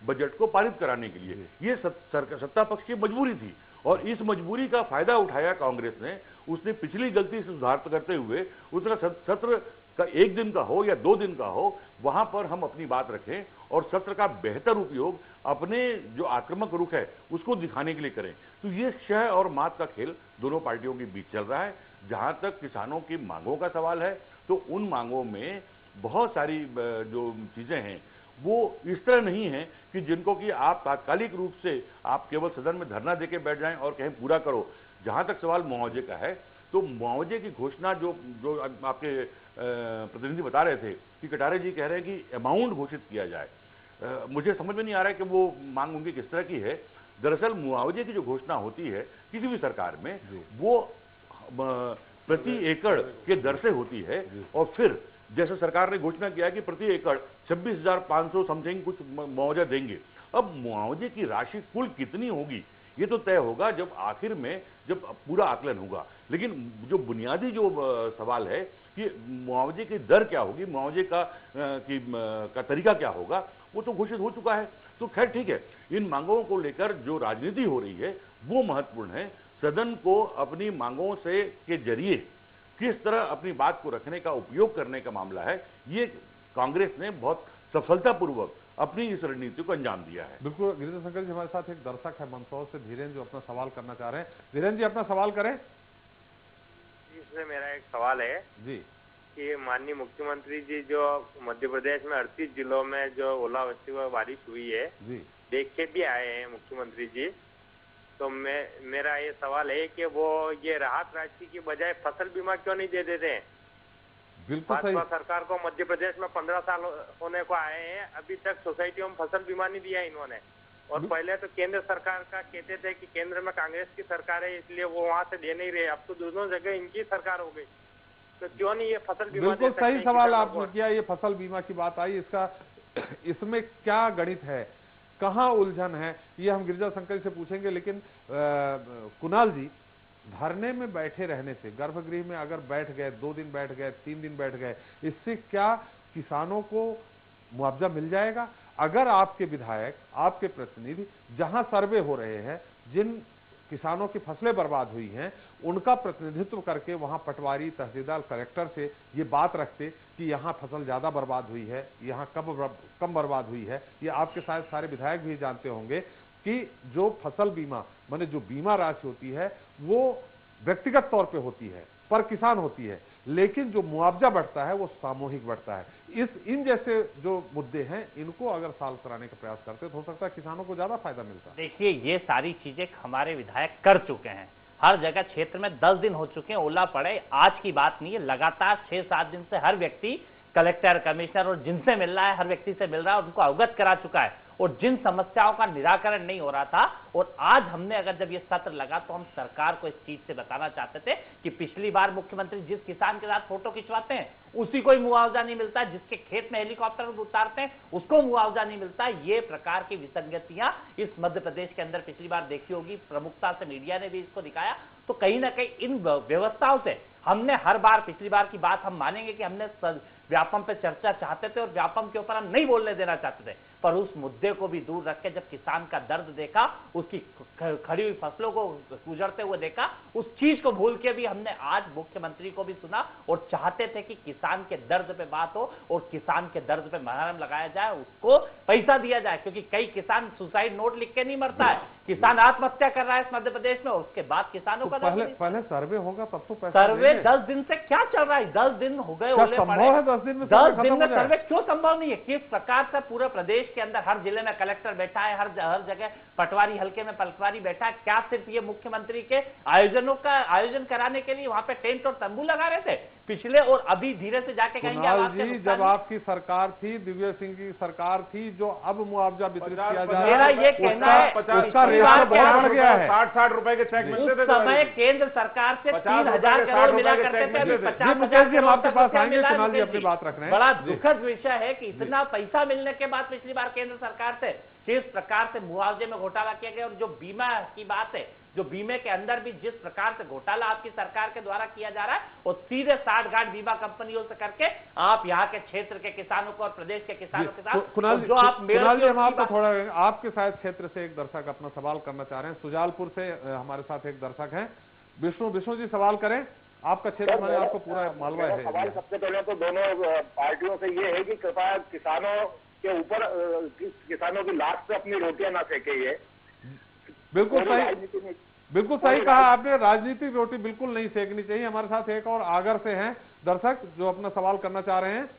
बजट को पारित कराने के लिए। ये सत्ता पक्ष की मजबूरी थी और इस मजबूरी का फायदा उठाया कांग्रेस ने। उसने पिछली गलती से सुधार करते हुए उसका सत्र का 1 दिन का हो या 2 दिन का हो, वहां पर हम अपनी बात रखें और सत्र का बेहतर उपयोग अपने जो आक्रामक रुख है उसको दिखाने के लिए करें। तो ये शह और मात का खेल दोनों पार्टियों के बीच चल रहा है। जहां तक किसानों की मांगों का सवाल है तो उन मांगों में बहुत सारी जो चीजें हैं वो इस तरह नहीं है कि जिनको कि आप तात्कालिक रूप से आप केवल सदन में धरना देके बैठ जाएं और कहें पूरा करो। जहां तक सवाल मुआवजे का है तो मुआवजे की घोषणा जो आपके प्रतिनिधि बता रहे थे कि कटारे जी कह रहे हैं कि अमाउंट घोषित किया जाए। मुझे समझ में नहीं आ रहा है कि वो मांग उनकी किस तरह की है। दरअसल मुआवजे की जो घोषणा होती है किसी भी सरकार में वो प्रति एकड़ के दर से होती है और फिर जैसे सरकार ने घोषणा किया कि प्रति एकड़ 26,500 समथिंग कुछ मुआवजा देंगे। अब मुआवजे की राशि कुल कितनी होगी ये तो तय होगा जब आखिर में जब पूरा आकलन होगा। लेकिन जो बुनियादी जो सवाल है कि मुआवजे की दर क्या होगी, मुआवजे का तरीका क्या होगा, वो तो घोषित हो चुका है। तो खैर ठीक है, इन मांगों को लेकर जो राजनीति हो रही है वो महत्वपूर्ण है। सदन को अपनी मांगों से के जरिए किस तरह अपनी बात को रखने का उपयोग करने का मामला है, ये कांग्रेस ने बहुत सफलतापूर्वक अपनी इस रणनीति को अंजाम दिया है। बिल्कुल गिरिजा शंकर जी, हमारे साथ एक दर्शक है मंदसौर से धीरेन्द्र जो अपना सवाल करना चाह रहे हैं। धीरेन्द्र जी अपना सवाल करें। इसमें मेरा एक सवाल है जी कि माननीय मुख्यमंत्री जी जो मध्य प्रदेश में 38 जिलों में जो ओलावृष्टि व बारिश हुई है जी देख के भी आए हैं मुख्यमंत्री जी, तो मेरा ये सवाल है कि वो ये राहत राशि की बजाय फसल बीमा क्यों नहीं दे देते हैं? बिल्कुल सही। भाजपा सरकार को मध्य प्रदेश में 15 साल होने को आए हैं, अभी तक सोसाइटियों में फसल बीमा नहीं दिया इन्होंने। और पहले तो केंद्र सरकार का कहते थे कि केंद्र में कांग्रेस की सरकार है इसलिए वो वहां से दे नहीं रहे, अब तो दोनों जगह इनकी सरकार हो गई, तो क्यों नहीं ये फसल बीमा? बिल्कुल सही सवाल आपने किया। ये फसल बीमा की बात आई, इसमें क्या गणित है, कहाँ उलझन है, ये हम गिरिजा शंकर से पूछेंगे। लेकिन कुणाल जी, धरने में बैठे रहने से, गर्भगृह में अगर बैठ गए, 2 दिन बैठ गए, 3 दिन बैठ गए, इससे क्या किसानों को मुआवजा मिल जाएगा? अगर आपके विधायक, आपके प्रतिनिधि जहां सर्वे हो रहे हैं, जिन किसानों की फसलें बर्बाद हुई हैं, उनका प्रतिनिधित्व करके वहां पटवारी, तहसीलदार, कलेक्टर से ये बात रखते कि यहाँ फसल ज्यादा बर्बाद हुई है, यहाँ कम बर्बाद हुई है, ये आपके शायद सारे विधायक भी जानते होंगे कि जो फसल बीमा माने जो बीमा राशि होती है वो व्यक्तिगत तौर पे होती है, पर किसान होती है, लेकिन जो मुआवजा बढ़ता है वो सामूहिक बढ़ता है। इन जैसे जो मुद्दे हैं इनको अगर सॉल्व कराने का प्रयास करते तो हो सकता है किसानों को ज्यादा फायदा मिलता है। देखिए, ये सारी चीजें हमारे विधायक कर चुके हैं। हर जगह क्षेत्र में 10 दिन हो चुके हैं, ओला पड़े, आज की बात नहीं है, लगातार 6-7 दिन से हर व्यक्ति कलेक्टर, कमिश्नर और जिनसे मिल रहा है, हर व्यक्ति से मिल रहा है, उनको अवगत करा चुका है और जिन समस्याओं का निराकरण नहीं हो रहा था। और आज हमने अगर जब ये सत्र लगा तो हम सरकार को इस चीज से बताना चाहते थे कि पिछली बार मुख्यमंत्री जिस किसान के साथ फोटो खिंचवाते हैं उसी को ही मुआवजा नहीं मिलता, जिसके खेत में हेलीकॉप्टर उतारते हैं उसको मुआवजा नहीं मिलता। ये प्रकार की विसंगतियां इस मध्य प्रदेश के अंदर पिछली बार देखी होगी, प्रमुखता से मीडिया ने भी इसको दिखाया। तो कहीं ना कहीं इन व्यवस्थाओं से हमने हर बार, पिछली बार की बात हम मानेंगे कि हमने व्यापम पे चर्चा चाहते थे और व्यापम के ऊपर हम नहीं बोलने देना चाहते थे, पर उस मुद्दे को भी दूर रख के जब किसान का दर्द देखा, उसकी खड़ी हुई फसलों को गुजरते हुए देखा, उस चीज को भूल के भी हमने आज मुख्यमंत्री को भी सुना और चाहते थे कि किसान के दर्द पे बात हो और किसान के दर्द पे मरहम लगाया जाए, उसको पैसा दिया जाए। क्योंकि कई किसान सुसाइड नोट लिख के नहीं मरता है, किसान आत्महत्या कर रहा है इस मध्य प्रदेश में, उसके बाद किसानों का पहले सर्वे होगा तब तो पैसा। सर्वे 10 दिन से क्या चल रहा है? 10 दिन हो गए, 10 दिन में सर्वे क्यों संभव नहीं है? किस प्रकार से पूरे प्रदेश के अंदर हर जिले में कलेक्टर बैठा है, हर जगह पटवारी, हल्के में पटवारी बैठा है। क्या सिर्फ ये मुख्यमंत्री के आयोजन कराने के लिए वहां पे टेंट और तंबू लगा रहे थे? पिछले और अभी धीरे से जाके कहेंगे अब आपके जी, नुकसान जब आपकी सरकार थी, दिव्य सिंह की सरकार थी, जो अब मुआवजा वितरित किया जा रहा है, मेरा ये कहना है उसका रेशो बहुत बढ़ गया है। 60 रुपए के चेक मिलते थे। उस समय केंद्र सरकार से 3000 करोड़ मिला करते थे, अभी 50,000 जी, हम आपके पास करोड़ आएंगे। मिला है। कुणाल जी अपनी बात रख रहे हैं। बड़ा दुखद विषय है कि इतना पैसा मिलने के बाद पिछली बार केंद्र सरकार से जिस प्रकार से मुआवजे में घोटाला किया गया, और जो बीमा की बात है, जो बीमे के अंदर भी जिस प्रकार से घोटाला आपकी सरकार के द्वारा किया जा रहा है, और सीधे साठगांठ बीमा कंपनियों से करके आप यहाँ के क्षेत्र के किसानों को और प्रदेश के किसानों के साथ कुणाल जो आप कुणाल जी, हम आपको थोड़ा, आपके शायद क्षेत्र से एक दर्शक अपना सवाल करना चाह रहे हैं। सुजालपुर से हमारे साथ एक दर्शक हैं, विष्णु जी सवाल करें। आपका क्षेत्र में आपको पूरा मालवा है। सवाल सबसे पहले तो दोनों पार्टियों से ये है कि कृपया किसानों के ऊपर, किसानों की लाश पे अपनी रोटियां ना फेंके। ये बिल्कुल सही कहा आपने, राजनीतिक रोटी बिल्कुल नहीं सेकनी चाहिए। हमारे साथ एक और आगर से हैं दर्शक जो अपना सवाल करना चाह रहे हैं।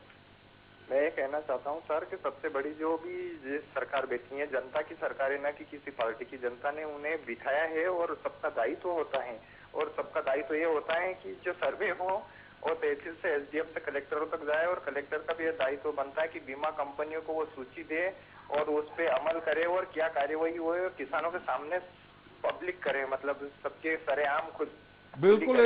मैं ये कहना चाहता हूँ सर कि सबसे बड़ी जो भी जिस सरकार बैठी है, जनता की सरकार है, ना कि किसी पार्टी की। जनता ने उन्हें बिठाया है और सबका दायित्व होता है, और सबका दायित्व ये होता है कि जो सर्वे हो और तहसील से एसडीएम से कलेक्टरों तक जाए, और कलेक्टर का भी यह दायित्व बनता है कि बीमा कंपनियों को वो सूची दे और उस पर अमल करे और क्या कार्यवाही हुए और किसानों के सामने पब्लिक करे, मतलब सबके सरेआम खुद बिल्कुल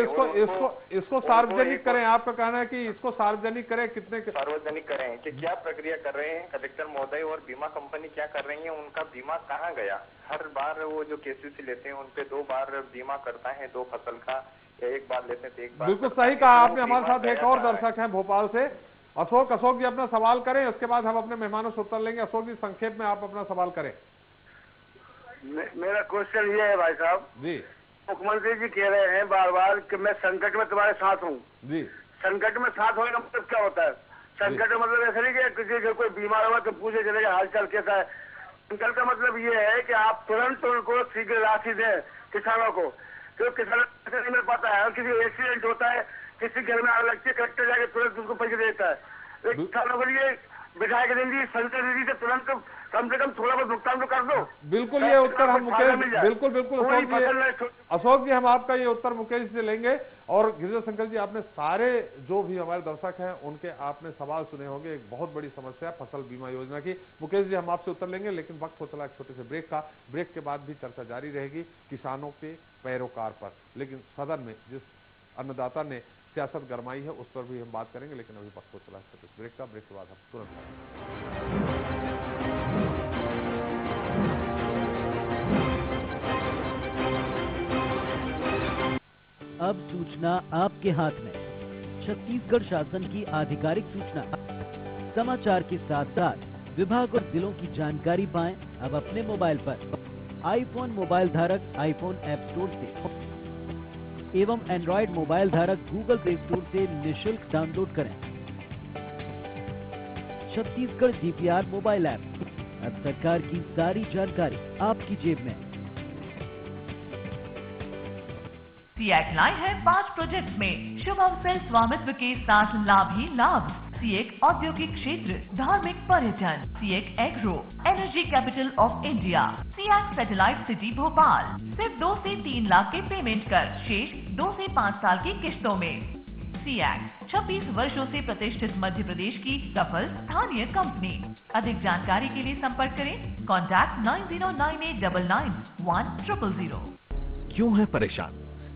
इसको सार्वजनिक करें। आपका कहना है कि इसको सार्वजनिक करें, कितने सार्वजनिक करें कि क्या प्रक्रिया कर रहे हैं कलेक्टर महोदय और बीमा कंपनी क्या कर रही है, उनका बीमा कहाँ गया। हर बार वो जो केसीसी लेते हैं उनपे 2 बार बीमा करता है, 2 फसल का, या 1 बार लेते हैं तो 1 बार। बिल्कुल सही कहा आपने। हमारे साथ एक और दर्शक हैं भोपाल से, अशोक जी अपना सवाल करें, उसके बाद हम अपने मेहमानों से उत्तर लेंगे। अशोक जी संक्षेप में आप अपना सवाल करें। मेरा क्वेश्चन ये है भाई साहब जी, मुख्यमंत्री जी कह रहे हैं बार बार कि मैं संकट में तुम्हारे साथ हूँ जी। संकट में साथ होने का मतलब क्या होता है? संकट का मतलब ऐसा नहीं कि किसी को कोई बीमार हुआ तो पूछे चलेगा हालचाल कैसा है। संकट का मतलब ये है कि आप तुरंत उनको शीघ्र राशि दें किसानों को, तो किसान पैसे नहीं मिल पाता है। और किसी एक्सीडेंट होता है, किसी घर में आग लगती है, कलेक्टर जाके तुरंत उसको पैसे देता है। किसानों के लिए विधायक निधि, संसद निधि से तुरंत कम से कम थोड़ा बहुत भुगतान तो कर दो। बिल्कुल ये उत्तर हम मुकेश, बिल्कुल अशोक जी हम आपका ये उत्तर मुकेश से लेंगे। और गिरिजा शंकर जी, आपने सारे जो भी हमारे दर्शक हैं उनके आपने सवाल सुने होंगे। एक बहुत बड़ी समस्या फसल बीमा योजना की। मुकेश जी हम आपसे उत्तर लेंगे, लेकिन वक्त हो चला एक छोटे से ब्रेक का। ब्रेक के बाद भी चर्चा जारी रहेगी किसानों के पैरोकार पर, लेकिन सदन में जिस अन्नदाता ने सियासत गरमाई है उस पर भी हम बात करेंगे। लेकिन अभी वक्त हो चला है ब्रेक का। ब्रेक के बाद हम तुरंत अब सूचना आपके हाथ में। छत्तीसगढ़ शासन की आधिकारिक सूचना समाचार के साथ साथ विभाग और जिलों की जानकारी पाएं अब अपने मोबाइल पर। आईफोन मोबाइल धारक आईफोन ऐप स्टोर से एवं एंड्रॉइड मोबाइल धारक गूगल प्ले स्टोर से निःशुल्क डाउनलोड करें छत्तीसगढ़ जीपीआर मोबाइल ऐप। अब सरकार की सारी जानकारी आपकी जेब में। सीएक लाए हैं 5 प्रोजेक्ट में शुभम से स्वामित्व के साथ लाभ ही लाभ। सीएक औद्योगिक क्षेत्र, धार्मिक पर्यटन, सीएक agro, energy capital of India, सीएक सैटेलाइट सिटी भोपाल। सिर्फ 2 से 3 लाख के पेमेंट कर शेष 2 से 5 साल की किस्तों में। सीएक 26 वर्षों से प्रतिष्ठित मध्य प्रदेश की सफल स्थानीय कंपनी। अधिक जानकारी के लिए संपर्क करें कॉन्टैक्ट 9098991000। क्यों है परेशान?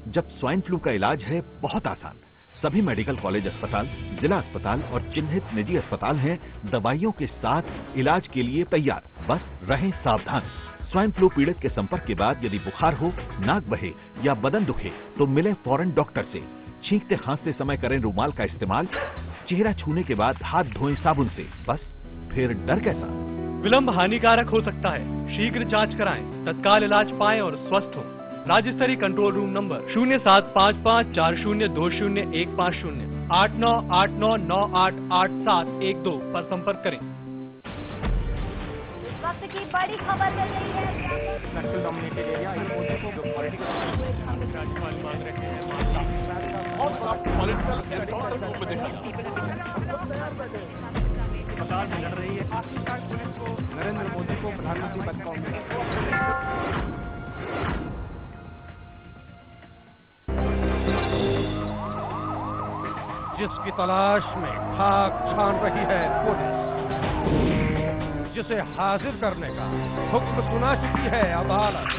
जब स्वाइन फ्लू का इलाज है बहुत आसान। सभी मेडिकल कॉलेज अस्पताल, जिला अस्पताल और चिन्हित निजी अस्पताल हैं दवाइयों के साथ इलाज के लिए तैयार। बस रहें सावधान। स्वाइन फ्लू पीड़ित के संपर्क के बाद यदि बुखार हो, नाक बहे या बदन दुखे तो मिले फौरन डॉक्टर से। छींकते खांसते समय करें रुमाल का इस्तेमाल। चेहरा छूने के बाद हाथ धोएं साबुन से। बस फिर डर कैसा? विलंब हानिकारक हो सकता है। शीघ्र जांच कराएं, तत्काल इलाज पाएं और स्वस्थ हो। राज्य स्तरीय कंट्रोल रूम नंबर 075540200150 8989988712 पर संपर्क करें। वक्त की बड़ी खबर मिल रही है। नक्सल डोमिनेटेड एरिया लड़ रही है। नरेंद्र मोदी को प्रधानमंत्री पद का उम्मीदवार। जिसकी तलाश में खाक छान रही है पुलिस, जिसे हाजिर करने का हुक्म सुना चुकी है अदालत,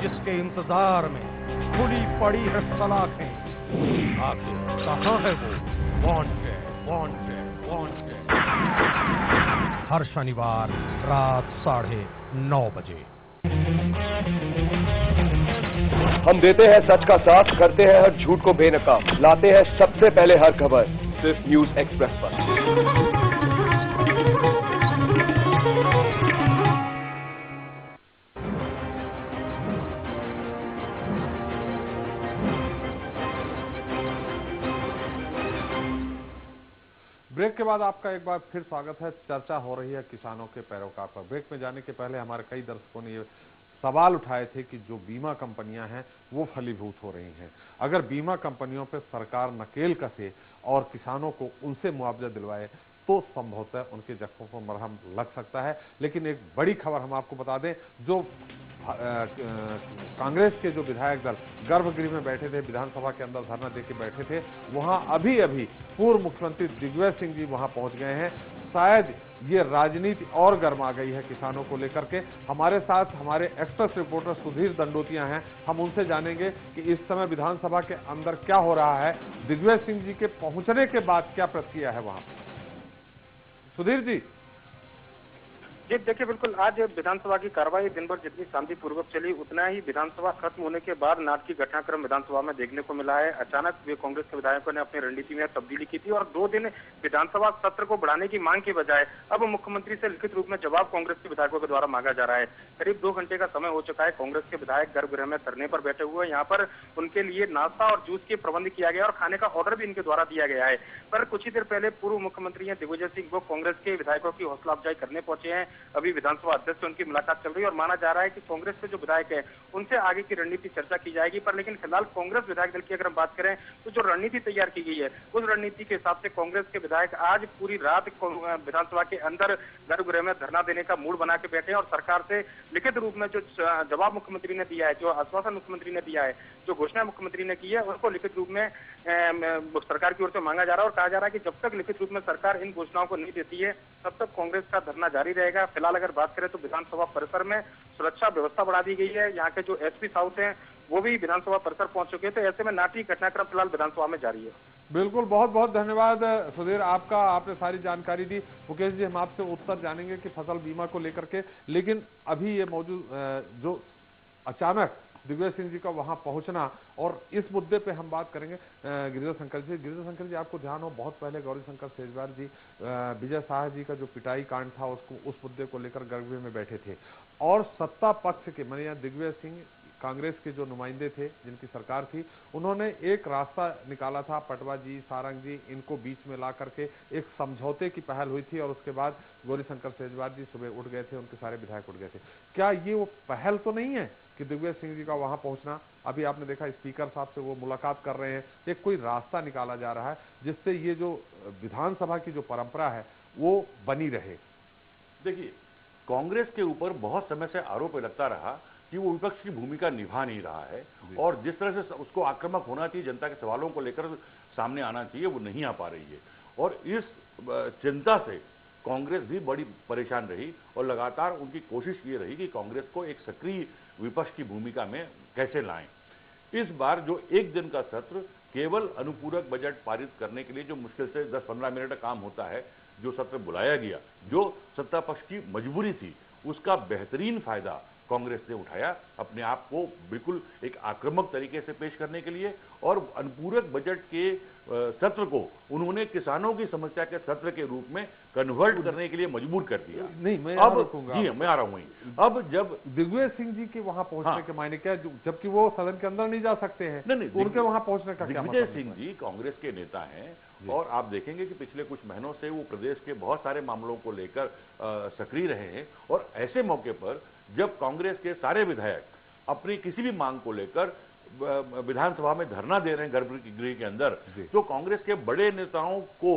जिसके इंतजार में खुली पड़ी है सलाखें, आखिर कहाँ है वो? वांटेड। हर शनिवार रात 9:30 बजे। हम देते हैं सच का साथ, करते हैं हर झूठ को बेनकाब, लाते हैं सबसे पहले हर खबर सिर्फ न्यूज एक्सप्रेस पर। ब्रेक के बाद आपका एक बार फिर स्वागत है। चर्चा हो रही है किसानों के पैरोकार पर। ब्रेक में जाने के पहले हमारे कई दर्शकों ने ये सवाल उठाए थे कि जो बीमा कंपनियां हैं वो फलीभूत हो रही हैं। अगर बीमा कंपनियों पर सरकार नकेल कसे और किसानों को उनसे मुआवजा दिलवाए तो संभवतः उनके जख्मों पर मरहम लग सकता है। लेकिन एक बड़ी खबर हम आपको बता दें, जो कांग्रेस के जो विधायक दल गर्भगृह में बैठे थे, विधानसभा के अंदर धरना देके बैठे थे, वहां अभी अभी पूर्व मुख्यमंत्री दिग्विजय सिंह जी वहां पहुंच गए हैं। शायद ये राजनीति और गर्मा गई है किसानों को लेकर के। हमारे साथ हमारे एक्सप्रेस रिपोर्टर सुधीर दंडोतिया हैं, हम उनसे जानेंगे कि इस समय विधानसभा के अंदर क्या हो रहा है, दिग्विजय सिंह जी के पहुंचने के बाद क्या प्रतिक्रिया है वहां। सुधीर जी। जी देखिए, बिल्कुल आज विधानसभा की कार्रवाई दिन भर जितनी शांतिपूर्वक चली, उतना ही विधानसभा खत्म होने के बाद नाटकीय घटनाक्रम विधानसभा में देखने को मिला है। अचानक वे कांग्रेस के विधायकों ने अपनी रणनीति में तब्दीली की थी और 2 दिन विधानसभा सत्र को बढ़ाने की मांग के बजाय अब मुख्यमंत्री से लिखित रूप में जवाब कांग्रेस के विधायकों के द्वारा मांगा जा रहा है। करीब 2 घंटे का समय हो चुका है। कांग्रेस के विधायक गर्भगृह में धरने पर बैठे हुए हैं। यहाँ पर उनके लिए नाश्ता और जूस के प्रबंध किया गया और खाने का ऑर्डर भी इनके द्वारा दिया गया है। पर कुछ ही देर पहले पूर्व मुख्यमंत्री दिग्विजय सिंह वो कांग्रेस के विधायकों की हौसला अफजाई करने पहुंचे हैं। अभी विधानसभा अध्यक्ष से उनकी मुलाकात चल रही है और माना जा रहा है कि कांग्रेस के जो विधायक है उनसे आगे की रणनीति चर्चा की जाएगी। पर लेकिन फिलहाल कांग्रेस विधायक दल की अगर हम बात करें तो जो रणनीति तैयार की गई है उस रणनीति के हिसाब से कांग्रेस के विधायक आज पूरी रात विधानसभा के अंदर गर्भगृह में धरना देने का मूड बना के बैठे हैं और सरकार से लिखित रूप में जो जवाब मुख्यमंत्री ने दिया है, जो आश्वासन मुख्यमंत्री ने दिया है, जो घोषणा मुख्यमंत्री ने की है, उनको लिखित रूप में सरकार की ओर से मांगा जा रहा है और कहा जा रहा है कि जब तक लिखित रूप में सरकार इन घोषणाओं को नहीं देती है तब तक कांग्रेस का धरना जारी रहेगा। फिलहाल अगर बात करें तो विधानसभा परिसर में सुरक्षा व्यवस्था बढ़ा दी गई है। यहाँ के जो एसपी साउथ हैं वो भी विधानसभा परिसर पहुंच चुके थे। ऐसे में नाटी घटनाक्रम फिलहाल विधानसभा में जारी है। बिल्कुल, बहुत बहुत धन्यवाद सुधीर आपका, आपने सारी जानकारी दी। मुकेश जी, हम आपसे उत्तर जानेंगे कि फसल बीमा को लेकर के, लेकिन अभी ये मौजूद जो अचानक दिग्विजय सिंह जी का वहां पहुंचना और इस मुद्दे पे हम बात करेंगे गिरिजा शंकर जी। गिरिजा शंकर जी, आपको ध्यान हो बहुत पहले गौरी शंकर सेजवार जी विजय शाह जी का जो पिटाई कांड था उसको उस मुद्दे को लेकर गर्भगृह में बैठे थे और सत्ता पक्ष के माने दिग्विजय सिंह कांग्रेस के जो नुमाइंदे थे जिनकी सरकार थी, उन्होंने एक रास्ता निकाला था। पटवा जी, सारंग जी, इनको बीच में ला करके एक समझौते की पहल हुई थी और उसके बाद गौरी शंकर सेजवार जी सुबह उठ गए थे, उनके सारे विधायक उठ गए थे। क्या ये वो पहल तो नहीं है कि दिग्विजय सिंह जी का वहां पहुंचना? अभी आपने देखा स्पीकर साहब से वो मुलाकात कर रहे हैं, एक कोई रास्ता निकाला जा रहा है जिससे ये जो विधानसभा की जो परंपरा है वो बनी रहे। देखिए, कांग्रेस के ऊपर बहुत समय से आरोप लगता रहा कि वो विपक्ष की भूमिका निभा नहीं रहा है और जिस तरह से उसको आक्रामक होना चाहिए, जनता के सवालों को लेकर सामने आना चाहिए, वो नहीं आ पा रही है। और इस चिंता से कांग्रेस भी बड़ी परेशान रही और लगातार उनकी कोशिश ये रही कि कांग्रेस को एक सक्रिय विपक्ष की भूमिका में कैसे लाएं। इस बार जो एक दिन का सत्र केवल अनुपूरक बजट पारित करने के लिए जो मुश्किल से 10-15 मिनट का काम होता है, जो सत्र बुलाया गया, जो सत्ता पक्ष की मजबूरी थी, उसका बेहतरीन फायदा कांग्रेस ने उठाया अपने आप को बिल्कुल एक आक्रामक तरीके से पेश करने के लिए और अनुपूरक बजट के सत्र को उन्होंने किसानों की समस्या के सत्र के रूप में कन्वर्ट करने के लिए मजबूर कर दिया। नहीं, मैं अब जी मैं आ रहा हूं। अब जब दिग्विजय सिंह जी के वहां पहुंचने के मायने क्या, जबकि वो सदन के अंदर नहीं जा सकते हैं, नहीं, तो उनके वहां पहुंचने का क्या मतलब? दिग्विजय सिंह जी कांग्रेस के नेता हैं और आप देखेंगे कि पिछले कुछ महीनों से वो प्रदेश के बहुत सारे मामलों को लेकर सक्रिय रहे हैं और ऐसे मौके पर जब कांग्रेस के सारे विधायक अपनी किसी भी मांग को लेकर विधानसभा में धरना दे रहे हैं गर्भगृह के अंदर, तो कांग्रेस के बड़े नेताओं को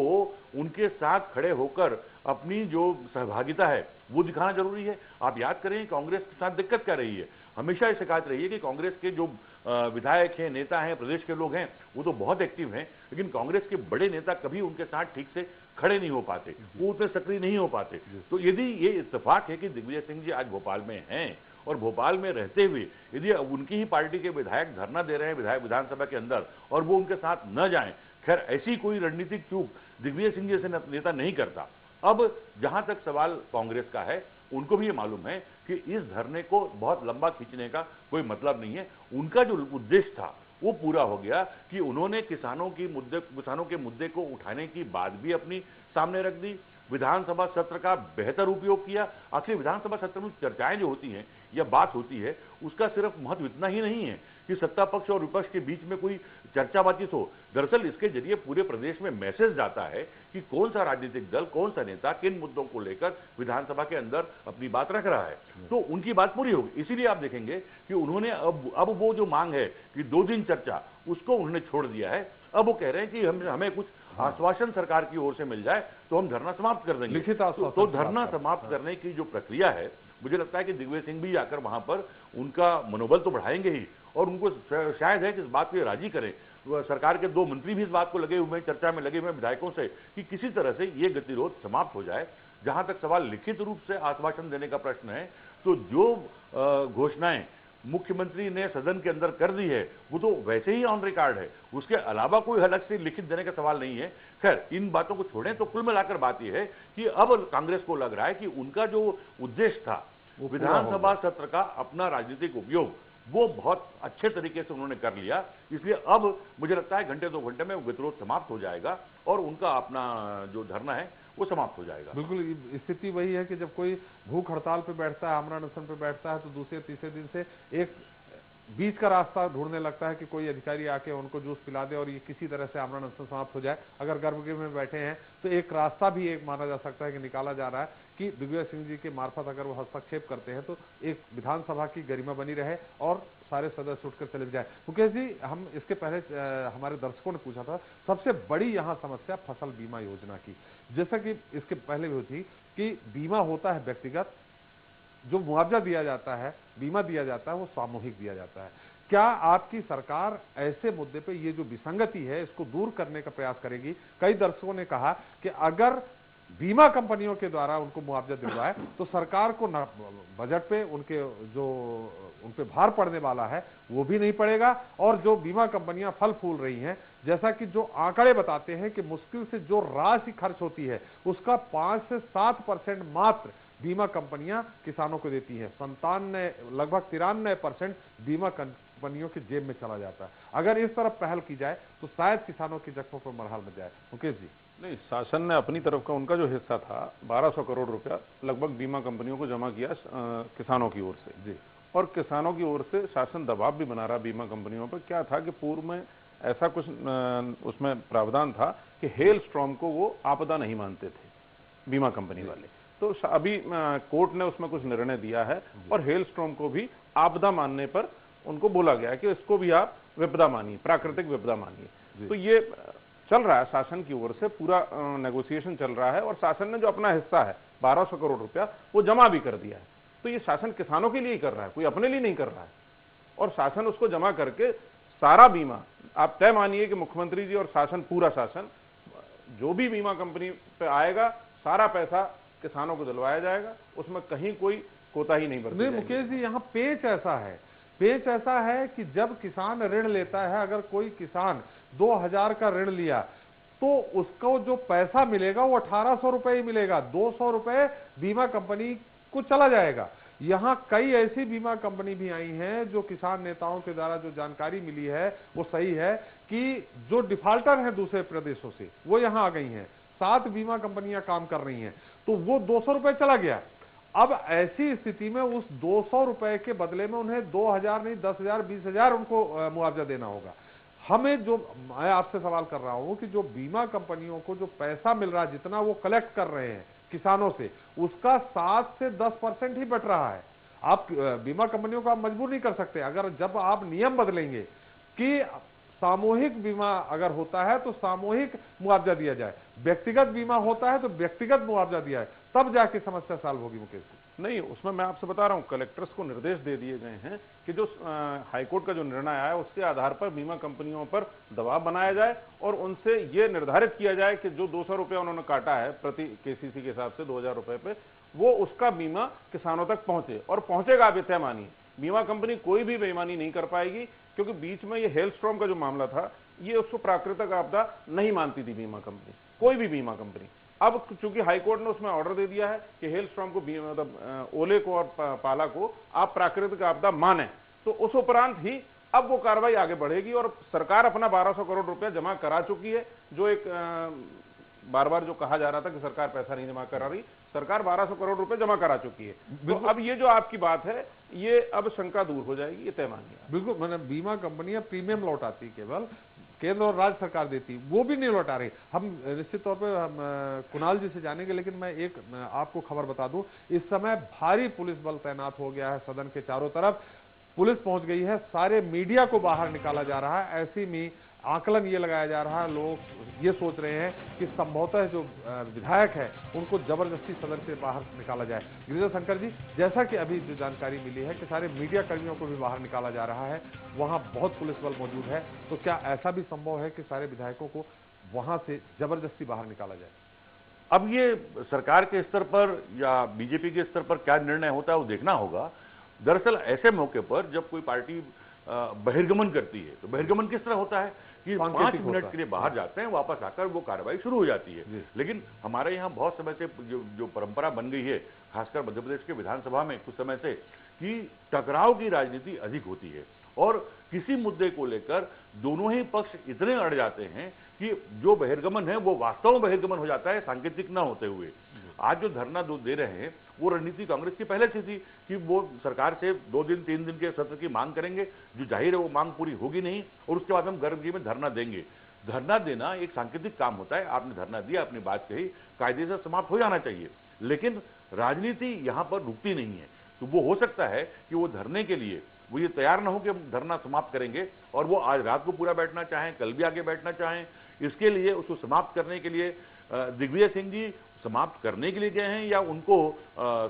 उनके साथ खड़े होकर अपनी जो सहभागिता है वो दिखाना जरूरी है। आप याद करें कांग्रेस के साथ दिक्कत क्या रही है, हमेशा ये शिकायत रही है कि कांग्रेस के जो विधायक हैं, नेता हैं, प्रदेश के लोग हैं, वो तो बहुत एक्टिव हैं, लेकिन कांग्रेस के बड़े नेता कभी उनके साथ ठीक से खड़े नहीं हो पाते, वो उतने सक्रिय नहीं हो पाते। तो यदि ये इत्तेफाक है कि दिग्विजय सिंह जी आज भोपाल में हैं और भोपाल में रहते हुए यदि उनकी ही पार्टी के विधायक धरना दे रहे हैं विधानसभा के अंदर और वो उनके साथ न जाएं, खैर ऐसी कोई रणनीतिक चूक दिग्विजय सिंह जैसे नेता नहीं करता। अब जहां तक सवाल कांग्रेस का है, उनको भी ये मालूम है कि इस धरने को बहुत लंबा खींचने का कोई मतलब नहीं है। उनका जो उद्देश्य था वो पूरा हो गया कि उन्होंने किसानों के मुद्दे को उठाने की बात भी अपनी सामने रख दी, विधानसभा सत्र का बेहतर उपयोग किया। आखिर विधानसभा सत्र में चर्चाएं जो होती हैं या बात होती है, उसका सिर्फ महत्व इतना ही नहीं है कि सत्ता पक्ष और विपक्ष के बीच में कोई चर्चा बातचीत हो। दरअसल इसके जरिए पूरे प्रदेश में मैसेज जाता है कि कौन सा राजनीतिक दल, कौन सा नेता किन मुद्दों को लेकर विधानसभा के अंदर अपनी बात रख रहा है, तो उनकी बात पूरी होगी। इसीलिए आप देखेंगे कि उन्होंने अब वो जो मांग है कि 2 दिन चर्चा, उसको उन्होंने छोड़ दिया है। अब वो कह रहे हैं कि हमें कुछ आश्वासन सरकार की ओर से मिल जाए तो हम धरना समाप्त कर देंगे। लिखित आश्वासन तो धरना समाप्त करने की जो प्रक्रिया है, मुझे लगता है कि दिग्विजय सिंह भी आकर वहां पर उनका मनोबल तो बढ़ाएंगे ही, और उनको शायद है कि इस बात को राजी करें। सरकार के 2 मंत्री भी इस बात को लगे हुए हैं, चर्चा में लगे हुए विधायकों से, कि किसी तरह से ये गतिरोध समाप्त हो जाए। जहां तक सवाल लिखित रूप से आश्वासन देने का प्रश्न है, तो जो घोषणाएं मुख्यमंत्री ने सदन के अंदर कर दी है वो तो वैसे ही ऑन रिकॉर्ड है, उसके अलावा कोई अलग से लिखित देने का सवाल नहीं है। खैर इन बातों को छोड़ें तो कुल मिलाकर बात यह है कि अब कांग्रेस को लग रहा है कि उनका जो उद्देश्य था विधानसभा सत्र का अपना राजनीतिक उपयोग, वो बहुत अच्छे तरीके से उन्होंने कर लिया। इसलिए अब मुझे लगता है घंटे 2 घंटे में गतिरोध समाप्त हो जाएगा और उनका अपना जो धरना है वो समाप्त हो जाएगा। बिल्कुल स्थिति वही है कि जब कोई भूख हड़ताल पे बैठता है, आमरण अनशन पे बैठता है, तो दूसरे तीसरे दिन से एक बीच का रास्ता ढूंढने लगता है कि कोई अधिकारी आके उनको जूस पिला दे और ये किसी तरह से आमरण अनशन समाप्त हो जाए। अगर गर्भगृह में बैठे हैं तो एक रास्ता भी एक माना जा सकता है कि निकाला जा रहा है कि दिग्विजय सिंह जी के मार्फत अगर वो हस्तक्षेप करते हैं तो एक विधानसभा की गरिमा बनी रहे और सारे सदस्य उठकर चले जाए। मुकेश जी, हम इसके पहले हमारे दर्शकों ने पूछा था, सबसे बड़ी यहाँ समस्या फसल बीमा योजना की, जैसा कि इसके पहले भी होती कि बीमा होता है व्यक्तिगत, जो मुआवजा दिया जाता है, बीमा दिया जाता है, वो सामूहिक दिया जाता है। क्या आपकी सरकार ऐसे मुद्दे पे ये जो विसंगति है इसको दूर करने का प्रयास करेगी? कई दर्शकों ने कहा कि अगर बीमा कंपनियों के द्वारा उनको मुआवजा दिलवाए तो सरकार को न बजट पे उन पे भार पड़ने वाला है वो भी नहीं पड़ेगा, और जो बीमा कंपनियां फल फूल रही हैं, जैसा कि जो आंकड़े बताते हैं कि मुश्किल से जो राशि खर्च होती है उसका 5 से 7% मात्र बीमा कंपनियां किसानों को देती हैं। लगभग 93% बीमा कंपनियों की जेब में चला जाता है। अगर इस तरफ पहल की जाए तो शायद किसानों की जख्मों पर मरहम बच जाए। मुकेश जी, नहीं, शासन ने अपनी तरफ का उनका जो हिस्सा था 1200 करोड़ रुपया लगभग बीमा कंपनियों को जमा किया किसानों की ओर से जी, और किसानों की ओर से शासन दबाव भी बना रहा बीमा कंपनियों पर। क्या था कि पूर्व में ऐसा कुछ उसमें प्रावधान था कि हेल स्टॉर्म को वो आपदा नहीं मानते थे बीमा कंपनी वाले, तो अभी कोर्ट ने उसमें कुछ निर्णय दिया है और हेल स्टॉर्म को भी आपदा मानने पर उनको बोला गया कि इसको भी आप विपदा मानिए, प्राकृतिक विपदा मानिए। तो ये चल रहा है शासन की ओर से, पूरा नेगोशिएशन चल रहा है और शासन ने जो अपना हिस्सा है 1200 करोड़ रुपया वो जमा भी कर दिया है। तो ये शासन किसानों के लिए ही कर रहा है, कोई अपने लिए नहीं कर रहा है, और शासन उसको जमा करके सारा बीमा, आप तय मानिए कि मुख्यमंत्री जी और शासन, पूरा शासन जो भी बीमा कंपनी पे आएगा सारा पैसा किसानों को दिलवाया जाएगा, उसमें कहीं कोई कोताही नहीं बरती जाएगी। मुकेश जी, यहाँ पेच ऐसा है कि जब किसान ऋण लेता है, अगर कोई किसान 2000 का ऋण लिया तो उसको जो पैसा मिलेगा वो 1800 रुपए ही मिलेगा, 200 रुपए बीमा कंपनी को चला जाएगा। यहाँ कई ऐसी बीमा कंपनी भी आई हैं जो किसान नेताओं के द्वारा जो जानकारी मिली है वो सही है कि जो डिफाल्टर हैं दूसरे प्रदेशों से वो यहाँ आ गई हैं, 7 बीमा कंपनियां काम कर रही हैं, तो वो 200 रुपए चला गया। अब ऐसी स्थिति में उस 200 रुपए के बदले में उन्हें 2000 नहीं 10,000 20,000 उनको मुआवजा देना होगा। हमें जो, मैं आपसे सवाल कर रहा हूं कि जो बीमा कंपनियों को जो पैसा मिल रहा है, जितना वो कलेक्ट कर रहे हैं किसानों से, उसका 7 से 10% ही बट रहा है। आप बीमा कंपनियों को आप मजबूर नहीं कर सकते। अगर जब आप नियम बदलेंगे कि सामूहिक बीमा अगर होता है तो सामूहिक मुआवजा दिया जाए, व्यक्तिगत बीमा होता है तो व्यक्तिगत मुआवजा दिया है, तब जाके समस्या सॉल्व होगी मुकेश जी। नहीं, उसमें मैं आपसे बता रहा हूं, कलेक्टर्स को निर्देश दे दिए गए हैं कि जो हाईकोर्ट का जो निर्णय आया उसके आधार पर बीमा कंपनियों पर दबाव बनाया जाए और उनसे ये निर्धारित किया जाए कि जो 200 रुपया उन्होंने काटा है प्रति केसीसी के हिसाब से 2000 रुपए पे, वो उसका बीमा किसानों तक पहुंचे, और पहुंचेगा। आप इतना मानिए, बीमा कंपनी कोई भी बेईमानी नहीं कर पाएगी, क्योंकि बीच में ये हेलस्टॉर्म का जो मामला था, ये उसको प्राकृतिक आपदा नहीं मानती थी बीमा कंपनी, कोई भी बीमा कंपनी। अब चूंकि हाईकोर्ट ने उसमें ऑर्डर दे दिया है कि हेलस्टॉर्म को, मतलब ओले को और पाला को आप प्राकृतिक आपदा माने, तो उस उपरांत ही अब वो कार्रवाई आगे बढ़ेगी। और सरकार अपना 1200 करोड़ रुपया जमा करा चुकी है। जो एक बार बार जो कहा जा रहा था कि सरकार पैसा नहीं जमा करा रही, सरकार 1200 करोड़ रुपए जमा करा चुकी है। तो अब ये जो आपकी बात है, ये अब शंका दूर हो जाएगी, ये तय मानिए। बिल्कुल, मैंने बीमा कंपनियां प्रीमियम लौटाती, केवल केंद्र और राज्य सरकार देती, वो भी नहीं लौटा रही। हम निश्चित तौर पे हम कुणाल जी से जानेंगे, लेकिन मैं एक आपको खबर बता दूं, इस समय भारी पुलिस बल तैनात हो गया है सदन के चारों तरफ, पुलिस पहुंच गई है, सारे मीडिया को बाहर निकाला जा रहा है। ऐसी में आकलन ये लगाया जा रहा है, लोग ये सोच रहे हैं कि संभवतः जो विधायक है उनको जबरदस्ती सदन से बाहर निकाला जाए। गिरिजा शंकर जी, जैसा कि अभी जो जानकारी मिली है कि सारे मीडिया कर्मियों को भी बाहर निकाला जा रहा है, वहां बहुत पुलिस बल मौजूद है, तो क्या ऐसा भी संभव है कि सारे विधायकों को वहां से जबरदस्ती बाहर निकाला जाए? अब ये सरकार के स्तर पर या बीजेपी के स्तर पर क्या निर्णय होता है वो देखना होगा। दरअसल ऐसे मौके पर जब कोई पार्टी बहिर्गमन करती है, तो बहिर्गमन किस तरह होता है कि 5 मिनट के लिए बाहर जाते हैं, वापस आकर वो कार्रवाई शुरू हो जाती है। लेकिन हमारे यहाँ बहुत समय से जो परंपरा बन गई है, खासकर मध्य प्रदेश के विधानसभा में कुछ समय से, कि टकराव की राजनीति अधिक होती है और किसी मुद्दे को लेकर दोनों ही पक्ष इतने अड़ जाते हैं कि जो बहिर्गमन है वो वास्तव में बहिर्गमन हो जाता है, सांकेतिक न होते हुए। आज जो धरना दे रहे हैं वो रणनीति कांग्रेस की पहले से थी कि वो सरकार से 2 दिन 3 दिन के सत्र की मांग करेंगे, जो जाहिर है वो मांग पूरी होगी नहीं, और उसके बाद हम गर्भगृह में धरना देंगे। धरना देना एक सांकेतिक काम होता है, आपने धरना दिया, अपनी बात कही, कायदे से समाप्त हो जाना चाहिए। लेकिन राजनीति यहाँ पर रुकती नहीं है, तो वो हो सकता है कि वो धरने के लिए वो ये तैयार ना हो कि हम धरना समाप्त करेंगे, और वो आज रात को पूरा बैठना चाहें, कल भी आगे बैठना चाहें। इसके लिए उसको समाप्त करने के लिए दिग्विजय सिंह जी समाप्त करने के लिए गए हैं या उनको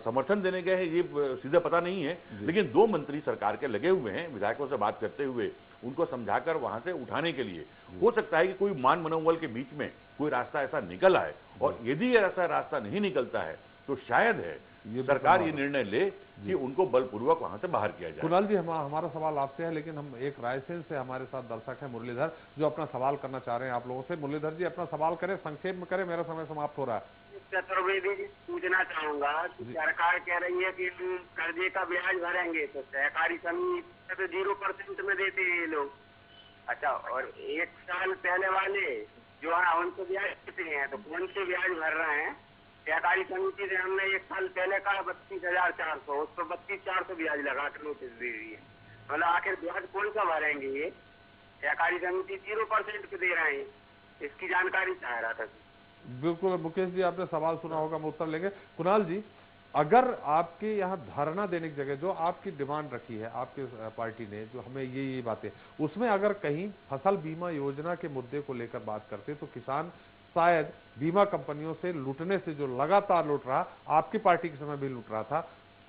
समर्थन देने गए हैं, ये सीधा पता नहीं है। लेकिन 2 मंत्री सरकार के लगे हुए हैं विधायकों से बात करते हुए, उनको समझाकर वहां से उठाने के लिए। हो सकता है कि कोई मान मनोबल के बीच में कोई रास्ता ऐसा निकल आए, और यदि ऐसा रास्ता नहीं निकलता है तो शायद है सरकार ये निर्णय ले कि उनको बलपूर्वक वहां से बाहर किया जाए। कुणाल जी, हमारा सवाल आपसे है, लेकिन हम एक रायसेन से हमारे साथ दर्शक है मुरलीधर, जो अपना सवाल करना चाह रहे हैं आप लोगों से। मुरलीधर जी, अपना सवाल करें, संक्षेप में करें, मेरा समय समाप्त हो रहा है। चतुर्वेदी जी, पूछना चाहूंगा कि सरकार कह रही है कि कर्जे का ब्याज भरेंगे, तो सहकारी समिति तो 0% में देते हैं ये लोग। अच्छा, और 1 साल पहले वाले जो है उनको ब्याज देते हैं, तो कौन से ब्याज भर रहे हैं? सहकारी समिति से हमने 1 साल पहले का 32,400, उस पर 32,400 ब्याज लगा कर नोटिस दे रही है। मतलब आखिर ब्याज कौन सा भरेंगे ये? सहकारी समिति 0% पे दे रहे हैं, इसकी जानकारी चाह रहा था। बिल्कुल मुकेश जी, आपने सवाल सुना होगा, हम उत्तर लेंगे। कुणाल जी, अगर आपके यहाँ धरना देने की जगह जो आपकी डिमांड रखी है आपकी पार्टी ने, जो हमें ये बातें, उसमें अगर कहीं फसल बीमा योजना के मुद्दे को लेकर बात करते तो किसान शायद बीमा कंपनियों से लूटने से जो लगातार लूट रहा, आपकी पार्टी के समय भी लूट रहा था,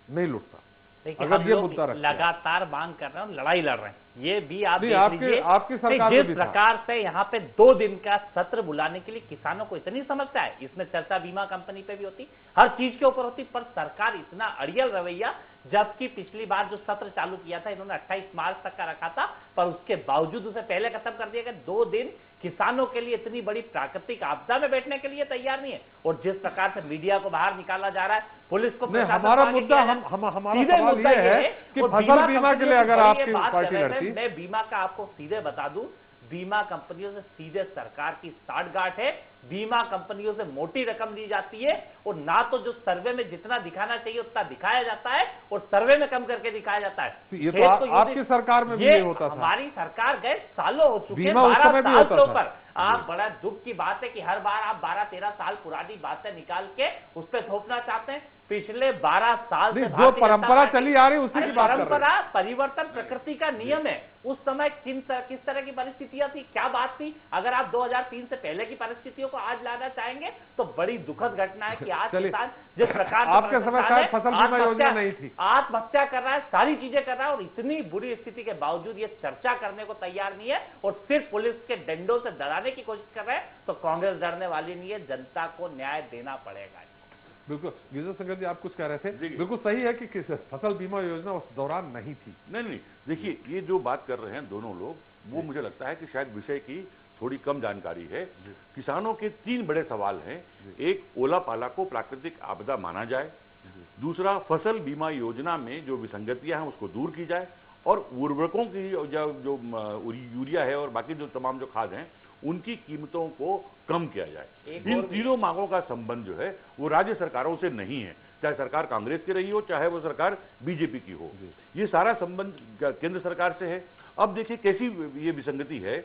नहीं लूटता। अगर ये मुद्दा लगातार मांग कर रहे हैं, लड़ाई लड़ रहे हैं, ये भी आप देख लीजिए। आपकी सरकार जिस प्रकार से यहाँ पे 2 दिन का सत्र बुलाने के लिए किसानों को इतनी समस्या है, इसमें चर्चा बीमा कंपनी पे भी होती, हर चीज के ऊपर होती, पर सरकार इतना अड़ियल रवैया, जबकि पिछली बार जो सत्र चालू किया था इन्होंने 28 मार्च तक का रखा था, पर उसके बावजूद उसे पहले खत्म कर दिया गया। 2 दिन किसानों के लिए इतनी बड़ी प्राकृतिक आपदा में बैठने के लिए तैयार नहीं है। और जिस प्रकार से मीडिया को बाहर निकाला जा रहा है, पुलिस को, हमारा मुद्दा हमारा सवाल ये है कि फसल बीमा के लिए अगर आपकी पार्टी लड़ती, मैं बीमा का आपको सीधे बता दूं, बीमा कंपनियों से सीधे सरकार की साठगांठ है। बीमा कंपनियों से मोटी रकम ली जाती है, और ना तो जो सर्वे में जितना दिखाना चाहिए उतना दिखाया जाता है, और सर्वे में कम करके दिखाया जाता है। ये तो आपकी सरकार में भी ये होता था। हमारी सरकार गए सालों हो चुके हैं, 12 साल के ऊपर। आप बड़ा दुख की बात है कि हर बार आप 12-13 साल पुरानी बातें निकाल के उस पर थोपना चाहते हैं। पिछले 12 साल से जो परंपरा चली आ रही उसी की बात कर रहे हैं। परंपरा परिवर्तन प्रकृति का नियम है। उस समय किस तरह की परिस्थितियां थी, क्या बात थी? अगर आप 2003 से पहले की परिस्थितियों को आज लाना चाहेंगे तो बड़ी दुखद घटना है कि आज किसान जिस प्रकार आपके समय शायद फसल बीमा योजना नहीं थी, आत्महत्या कर रहा है, सारी चीजें कर रहा है और इतनी बुरी स्थिति के बावजूद ये चर्चा करने को तैयार नहीं है और सिर्फ पुलिस के डंडों से डराने की कोशिश कर रहे हैं। तो कांग्रेस डरने वाली नहीं है, जनता को न्याय देना पड़ेगा। बिल्कुल गिरिजा शंकर जी, आप कुछ कह रहे थे। बिल्कुल सही है कि फसल बीमा योजना उस दौरान नहीं थी। नहीं, देखिए ये जो बात कर रहे हैं दोनों लोग, वो मुझे लगता है कि शायद विषय की थोड़ी कम जानकारी है। किसानों के 3 बड़े सवाल हैं। एक, ओला पाला को प्राकृतिक आपदा माना जाए। दूसरा, फसल बीमा योजना में जो विसंगतियां हैं उसको दूर की जाए और उर्वरकों की जो यूरिया है और बाकी जो तमाम जो खाद हैं उनकी कीमतों को कम किया जाए। इन तीनों मांगों का संबंध जो है वो राज्य सरकारों से नहीं है, चाहे सरकार कांग्रेस की रही हो चाहे वो सरकार बीजेपी की हो। ये सारा संबंध केंद्र सरकार से है। अब देखिए कैसी ये विसंगति है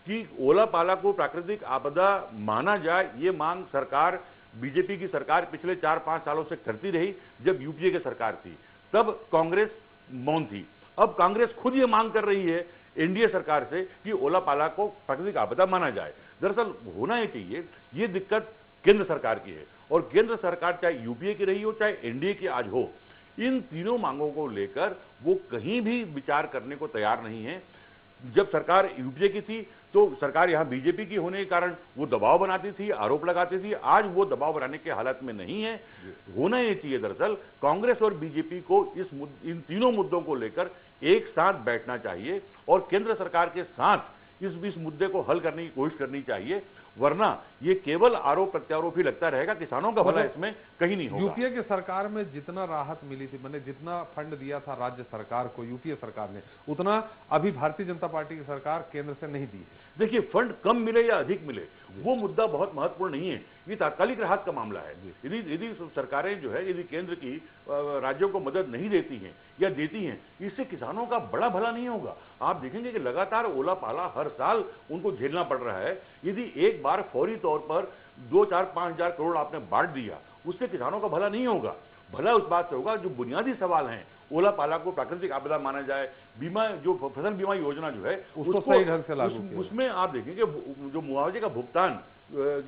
कि ओला पाला को प्राकृतिक आपदा माना जाए, ये मांग सरकार, बीजेपी की सरकार पिछले 4-5 सालों से करती रही। जब यूपीए की सरकार थी तब कांग्रेस मौन थी। अब कांग्रेस खुद ये मांग कर रही है एनडीए सरकार से कि ओला पाला को प्राकृतिक आपदा माना जाए। दरअसल होना ही चाहिए, ये दिक्कत केंद्र सरकार की है और केंद्र सरकार चाहे यूपीए की रही हो चाहे एनडीए की आज हो, इन तीनों मांगों को लेकर वो कहीं भी विचार करने को तैयार नहीं है। जब सरकार यूपीए की थी तो सरकार यहाँ बीजेपी की होने के कारण वो दबाव बनाती थी, आरोप लगाती थी। आज वो दबाव बनाने के हालत में नहीं है। होना ये चाहिए दरअसल कांग्रेस और बीजेपी को इन तीनों मुद्दों को लेकर एक साथ बैठना चाहिए और केंद्र सरकार के साथ इस मुद्दे को हल करने की कोशिश करनी चाहिए, वरना ये केवल आरोप प्रत्यारोप ही लगता रहेगा, किसानों का भला इसमें कहीं नहीं होगा। यूपीए की सरकार में जितना राहत मिली थी, मैंने जितना फंड दिया था राज्य सरकार को यूपीए सरकार ने, उतना अभी भारतीय जनता पार्टी की सरकार केंद्र से नहीं दी है। देखिए फंड कम मिले या अधिक मिले वो मुद्दा बहुत महत्वपूर्ण नहीं है, ये तात्कालिक राहत का मामला है। यदि सरकारें जो है यदि केंद्र की राज्यों को मदद नहीं देती हैं या देती हैं, इससे किसानों का बड़ा भला नहीं होगा। आप देखेंगे कि लगातार ओला पाला हर साल उनको झेलना पड़ रहा है। यदि एक बार फौरी तौर पर 2, 4, 5 हजार करोड़ आपने बांट दिया, उससे किसानों का भला नहीं होगा। भला उस बात से होगा जो बुनियादी सवाल हैं, ओला पाला को प्राकृतिक आपदा माना जाए, बीमा जो फसल बीमा योजना जो है उसको सही ढंग से लागू किया। उसमें आप देखेंगे जो मुआवजे का भुगतान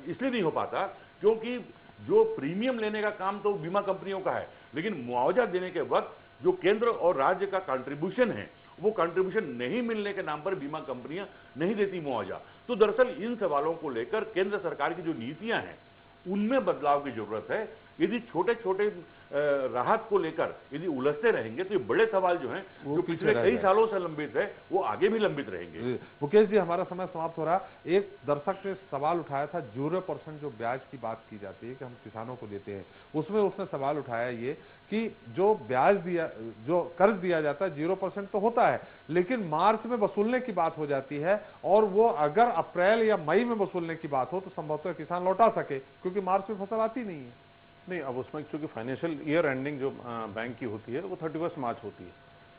इसलिए नहीं हो पाता क्योंकि जो प्रीमियम लेने का काम तो बीमा कंपनियों का है, लेकिन मुआवजा देने के वक्त जो केंद्र और राज्य का कंट्रीब्यूशन है वो कंट्रीब्यूशन नहीं मिलने के नाम पर बीमा कंपनियां नहीं देती मुआवजा। तो दरअसल इन सवालों को लेकर केंद्र सरकार की जो नीतियां हैं उनमें बदलाव की जरूरत है। यदि छोटे छोटे राहत को लेकर यदि उलझते रहेंगे तो ये बड़े सवाल जो हैं जो पिछले कई सालों से लंबित है वो आगे भी लंबित रहेंगे। मुकेश जी, हमारा समय समाप्त हो रहा है। एक दर्शक ने सवाल उठाया था 0% जो ब्याज की बात की जाती है कि हम किसानों को देते हैं, उसमें उसने सवाल उठाया ये कि जो ब्याज दिया, जो कर्ज दिया जाता है 0% तो होता है, लेकिन मार्च में वसूलने की बात हो जाती है और वो अगर अप्रैल या मई में वसूलने की बात हो तो संभवतः किसान लौटा सके क्योंकि मार्च में फसल आती नहीं है। नहीं, अब उसमें क्योंकि फाइनेंशियल ईयर एंडिंग जो बैंक की होती है वो 31 मार्च होती है,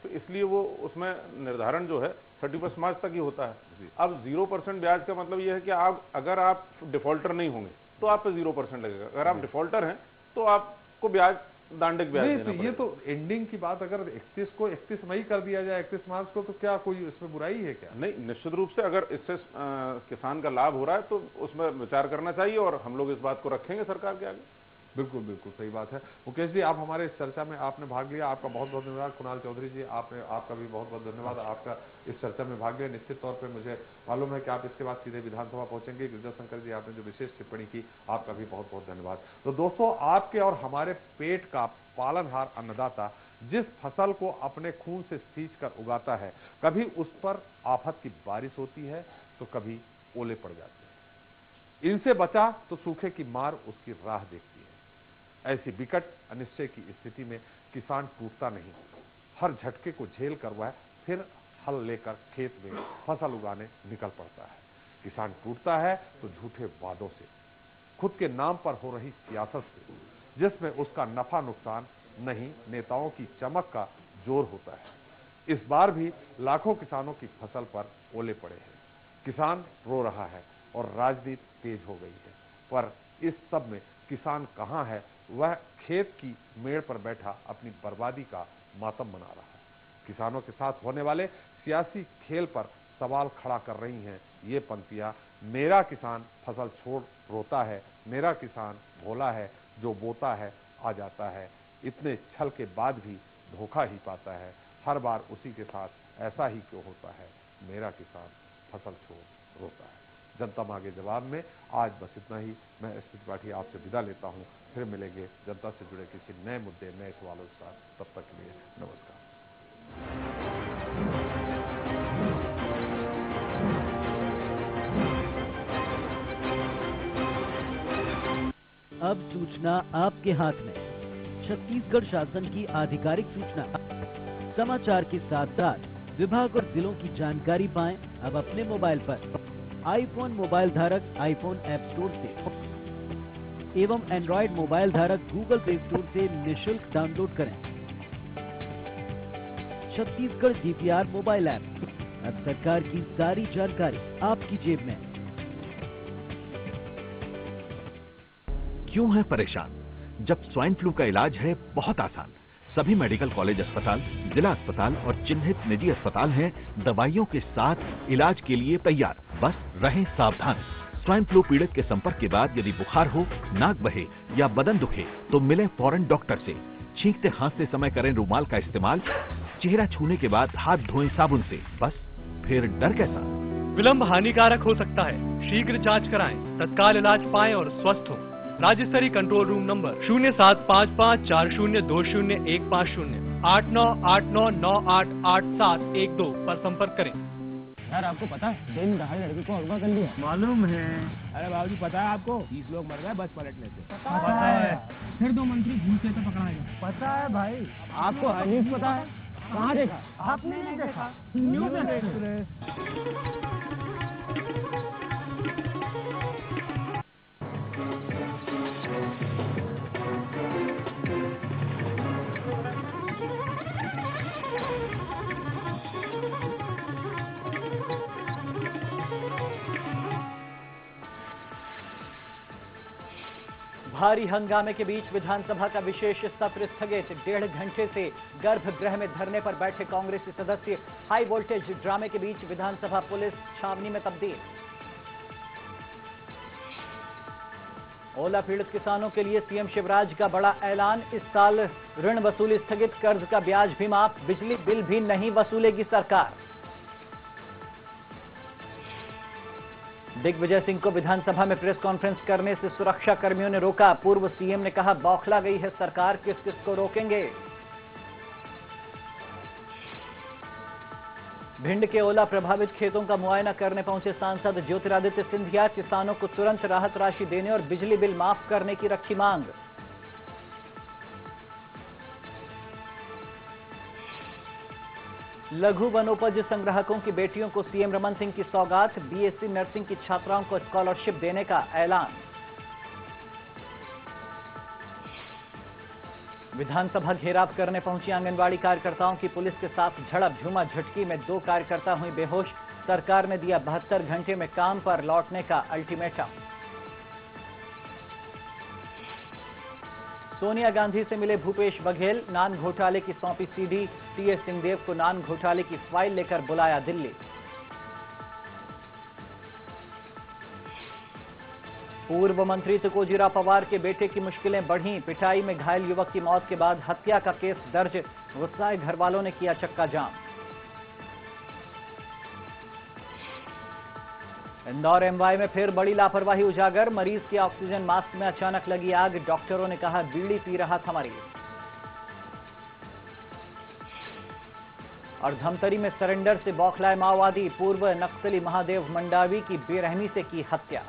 तो इसलिए वो उसमें निर्धारण जो है 31 मार्च तक ही होता है। अब 0% ब्याज का मतलब ये है कि आप अगर आप डिफॉल्टर नहीं होंगे तो आप पे 0% लगेगा, अगर आप डिफॉल्टर हैं तो आपको ब्याज दांडिक ब्याज देना पड़ेगा। ये तो एंडिंग की बात, अगर 31 मई कर दिया जाए 31 मार्च को, तो क्या कोई इसमें बुराई है क्या? नहीं, निश्चित रूप से अगर इससे किसान का लाभ हो रहा है तो उसमें विचार करना चाहिए और हम लोग इस बात को रखेंगे सरकार के आगे। बिल्कुल बिल्कुल सही बात है। मुकेश जी, आप हमारे इस चर्चा में आपने भाग लिया, आपका बहुत बहुत धन्यवाद। कुणाल चौधरी जी, आपका भी बहुत बहुत धन्यवाद, आपका इस चर्चा में भाग लिया। निश्चित तौर पे मुझे मालूम है कि आप इसके बाद सीधे विधानसभा पहुंचेंगे। गिरिजा शंकर जी, आपने जो विशेष टिप्पणी की, आपका भी बहुत बहुत धन्यवाद। तो दोस्तों, आपके और हमारे पेट का पालनहार अन्नदाता जिस फसल को अपने खून से सींच कर उगाता है, कभी उस पर आफत की बारिश होती है तो कभी ओले पड़ जाते हैं। इनसे बचा तो सूखे की मार उसकी राह देखती है। ऐसी विकट अनिश्चय की स्थिति में किसान टूटता नहीं, हर झटके को झेल कर वह फिर हल लेकर खेत में फसल उगाने निकल पड़ता है। किसान टूटता है तो झूठे वादों से, खुद के नाम पर हो रही सियासत से, जिसमें उसका नफा नुकसान नहीं, नेताओं की चमक का जोर होता है। इस बार भी लाखों किसानों की फसल पर ओले पड़े हैं। किसान रो रहा है और राजनीति तेज हो गई है, पर इस सब में किसान कहां है, वह खेत की मेड़ पर बैठा अपनी बर्बादी का मातम मना रहा है। किसानों के साथ होने वाले सियासी खेल पर सवाल खड़ा कर रही हैं ये पंक्तियां। मेरा किसान फसल छोड़ रोता है, मेरा किसान भोला है, जो बोता है आ जाता है। इतने छल के बाद भी धोखा ही पाता है, हर बार उसी के साथ ऐसा ही क्यों होता है। मेरा किसान फसल छोड़ रोता है। जनता मांगे जवाब में आज बस इतना ही। मैं एसपी त्रिपाठी आपसे विदा लेता हूं। फिर मिलेंगे जनता से जुड़े किसी नए मुद्दे, नए सवालों के साथ। तब तक के लिए नमस्कार। अब सूचना आपके हाथ में। छत्तीसगढ़ शासन की आधिकारिक सूचना। समाचार के साथ साथ विभाग और जिलों की जानकारी पाएं अब अपने मोबाइल पर। आईफोन मोबाइल धारक आईफोन ऐप स्टोर से एवं एंड्रॉयड मोबाइल धारक गूगल प्ले स्टोर से निःशुल्क डाउनलोड करें छत्तीसगढ़ GPR मोबाइल ऐप। अब सरकार की सारी जानकारी आपकी जेब में। क्यों है परेशान? जब स्वाइन फ्लू का इलाज है बहुत आसान। सभी मेडिकल कॉलेज अस्पताल, जिला अस्पताल और चिन्हित निजी अस्पताल हैं दवाइयों के साथ इलाज के लिए तैयार। बस रहें सावधान। स्वाइन फ्लू पीड़ित के संपर्क के बाद यदि बुखार हो, नाक बहे या बदन दुखे तो मिले फौरन डॉक्टर से। छींकते खांसते समय करें रुमाल का इस्तेमाल। चेहरा छूने के बाद हाथ धोएं साबुन से। बस फिर डर कैसा? विलंब हानिकारक हो सकता है, शीघ्र जांच कराएं, तत्काल इलाज पाएं और स्वस्थ हो। राज्य स्तरीय कंट्रोल रूम नंबर 075540200150 8989988712 पर संपर्क करें। यार आपको पता है दिन दहाड़े लड़की को अगवा कर लिया? मालूम है। अरे बाबूजी पता है आपको 20 लोग मर गए बस पलटने से। पता है। फिर 2 मंत्री घूस से तो पकड़ा गया। पता है भाई। आपको न्यूज पता है? कहाँ देखा? आपने नहीं देखा? न्यूज में देख रहे। भारी हंगामे के बीच विधानसभा का विशेष सत्र स्थगित। 1.5 घंटे से गर्भगृह में धरने पर बैठे कांग्रेसी सदस्य हाई वोल्टेज ड्रामे के बीच विधानसभा पुलिस छावनी में तब्दील। ओला पीड़ित किसानों के लिए सीएम शिवराज का बड़ा ऐलान। इस साल ऋण वसूली स्थगित, कर्ज का ब्याज भी माफ, बिजली बिल भी नहीं वसूलेगी सरकार। दिग्विजय सिंह को विधानसभा में प्रेस कॉन्फ्रेंस करने से सुरक्षा कर्मियों ने रोका। पूर्व सीएम ने कहा बौखला गई है सरकार, किस किस को रोकेंगे। भिंड के ओला प्रभावित खेतों का मुआयना करने पहुंचे सांसद ज्योतिरादित्य सिंधिया। किसानों को तुरंत राहत राशि देने और बिजली बिल माफ करने की रखी मांग। लघु वनोपज संग्राहकों की बेटियों को सीएम रमन सिंह की सौगात। बीएससी नर्सिंग की छात्राओं को स्कॉलरशिप देने का ऐलान। विधानसभा घेराव करने पहुंची आंगनवाड़ी कार्यकर्ताओं की पुलिस के साथ झड़प। झुमा झटकी में 2 कार्यकर्ता हुई बेहोश। सरकार ने दिया 72 घंटे में काम पर लौटने का अल्टीमेटम। सोनिया गांधी से मिले भूपेश बघेल। नान घोटाले की सौंपी सीडी। टीएस सिंहदेव को नान घोटाले की फाइल लेकर बुलाया दिल्ली। पूर्व मंत्री तुकोजीरा पवार के बेटे की मुश्किलें बढ़ी। पिटाई में घायल युवक की मौत के बाद हत्या का केस दर्ज। गुस्साए घरवालों ने किया चक्का जाम। इंदौर एमवाई में फिर बड़ी लापरवाही उजागर। मरीज के ऑक्सीजन मास्क में अचानक लगी आग। डॉक्टरों ने कहा बीड़ी पी रहा था मरीज। और धमतरी में सरेंडर से बौखलाए माओवादी। पूर्व नक्सली महादेव मंडावी की बेरहमी से की हत्या।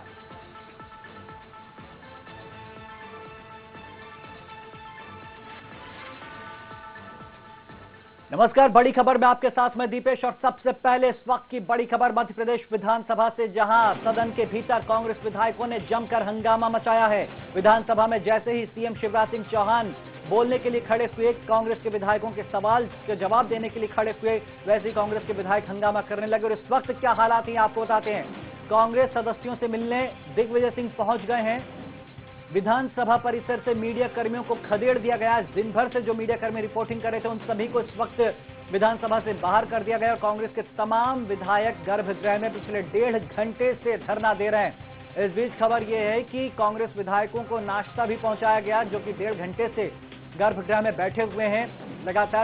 नमस्कार, बड़ी खबर में आपके साथ मैं दीपेश। और सबसे पहले इस वक्त की बड़ी खबर मध्य प्रदेश विधानसभा से, जहां सदन के भीतर कांग्रेस विधायकों ने जमकर हंगामा मचाया है। विधानसभा में जैसे ही सीएम शिवराज सिंह चौहान बोलने के लिए खड़े हुए, कांग्रेस के विधायकों के सवाल के जवाब देने के लिए खड़े हुए, वैसे ही कांग्रेस के विधायक हंगामा करने लगे। और इस वक्त क्या हालात हैं आपको बताते हैं। कांग्रेस सदस्यों से मिलने दिग्विजय सिंह पहुंच गए हैं। विधानसभा परिसर से मीडिया कर्मियों को खदेड़ दिया गया। दिन भर से जो मीडिया कर्मी रिपोर्टिंग कर रहे थे उन सभी को इस वक्त विधानसभा से बाहर कर दिया गया और कांग्रेस के तमाम विधायक गर्भगृह में पिछले 1.5 घंटे से धरना दे रहे हैं। इस बीच खबर यह है कि कांग्रेस विधायकों को नाश्ता भी पहुंचाया गया, जो कि 1.5 घंटे से गर्भगृह में बैठे हुए हैं। लगातार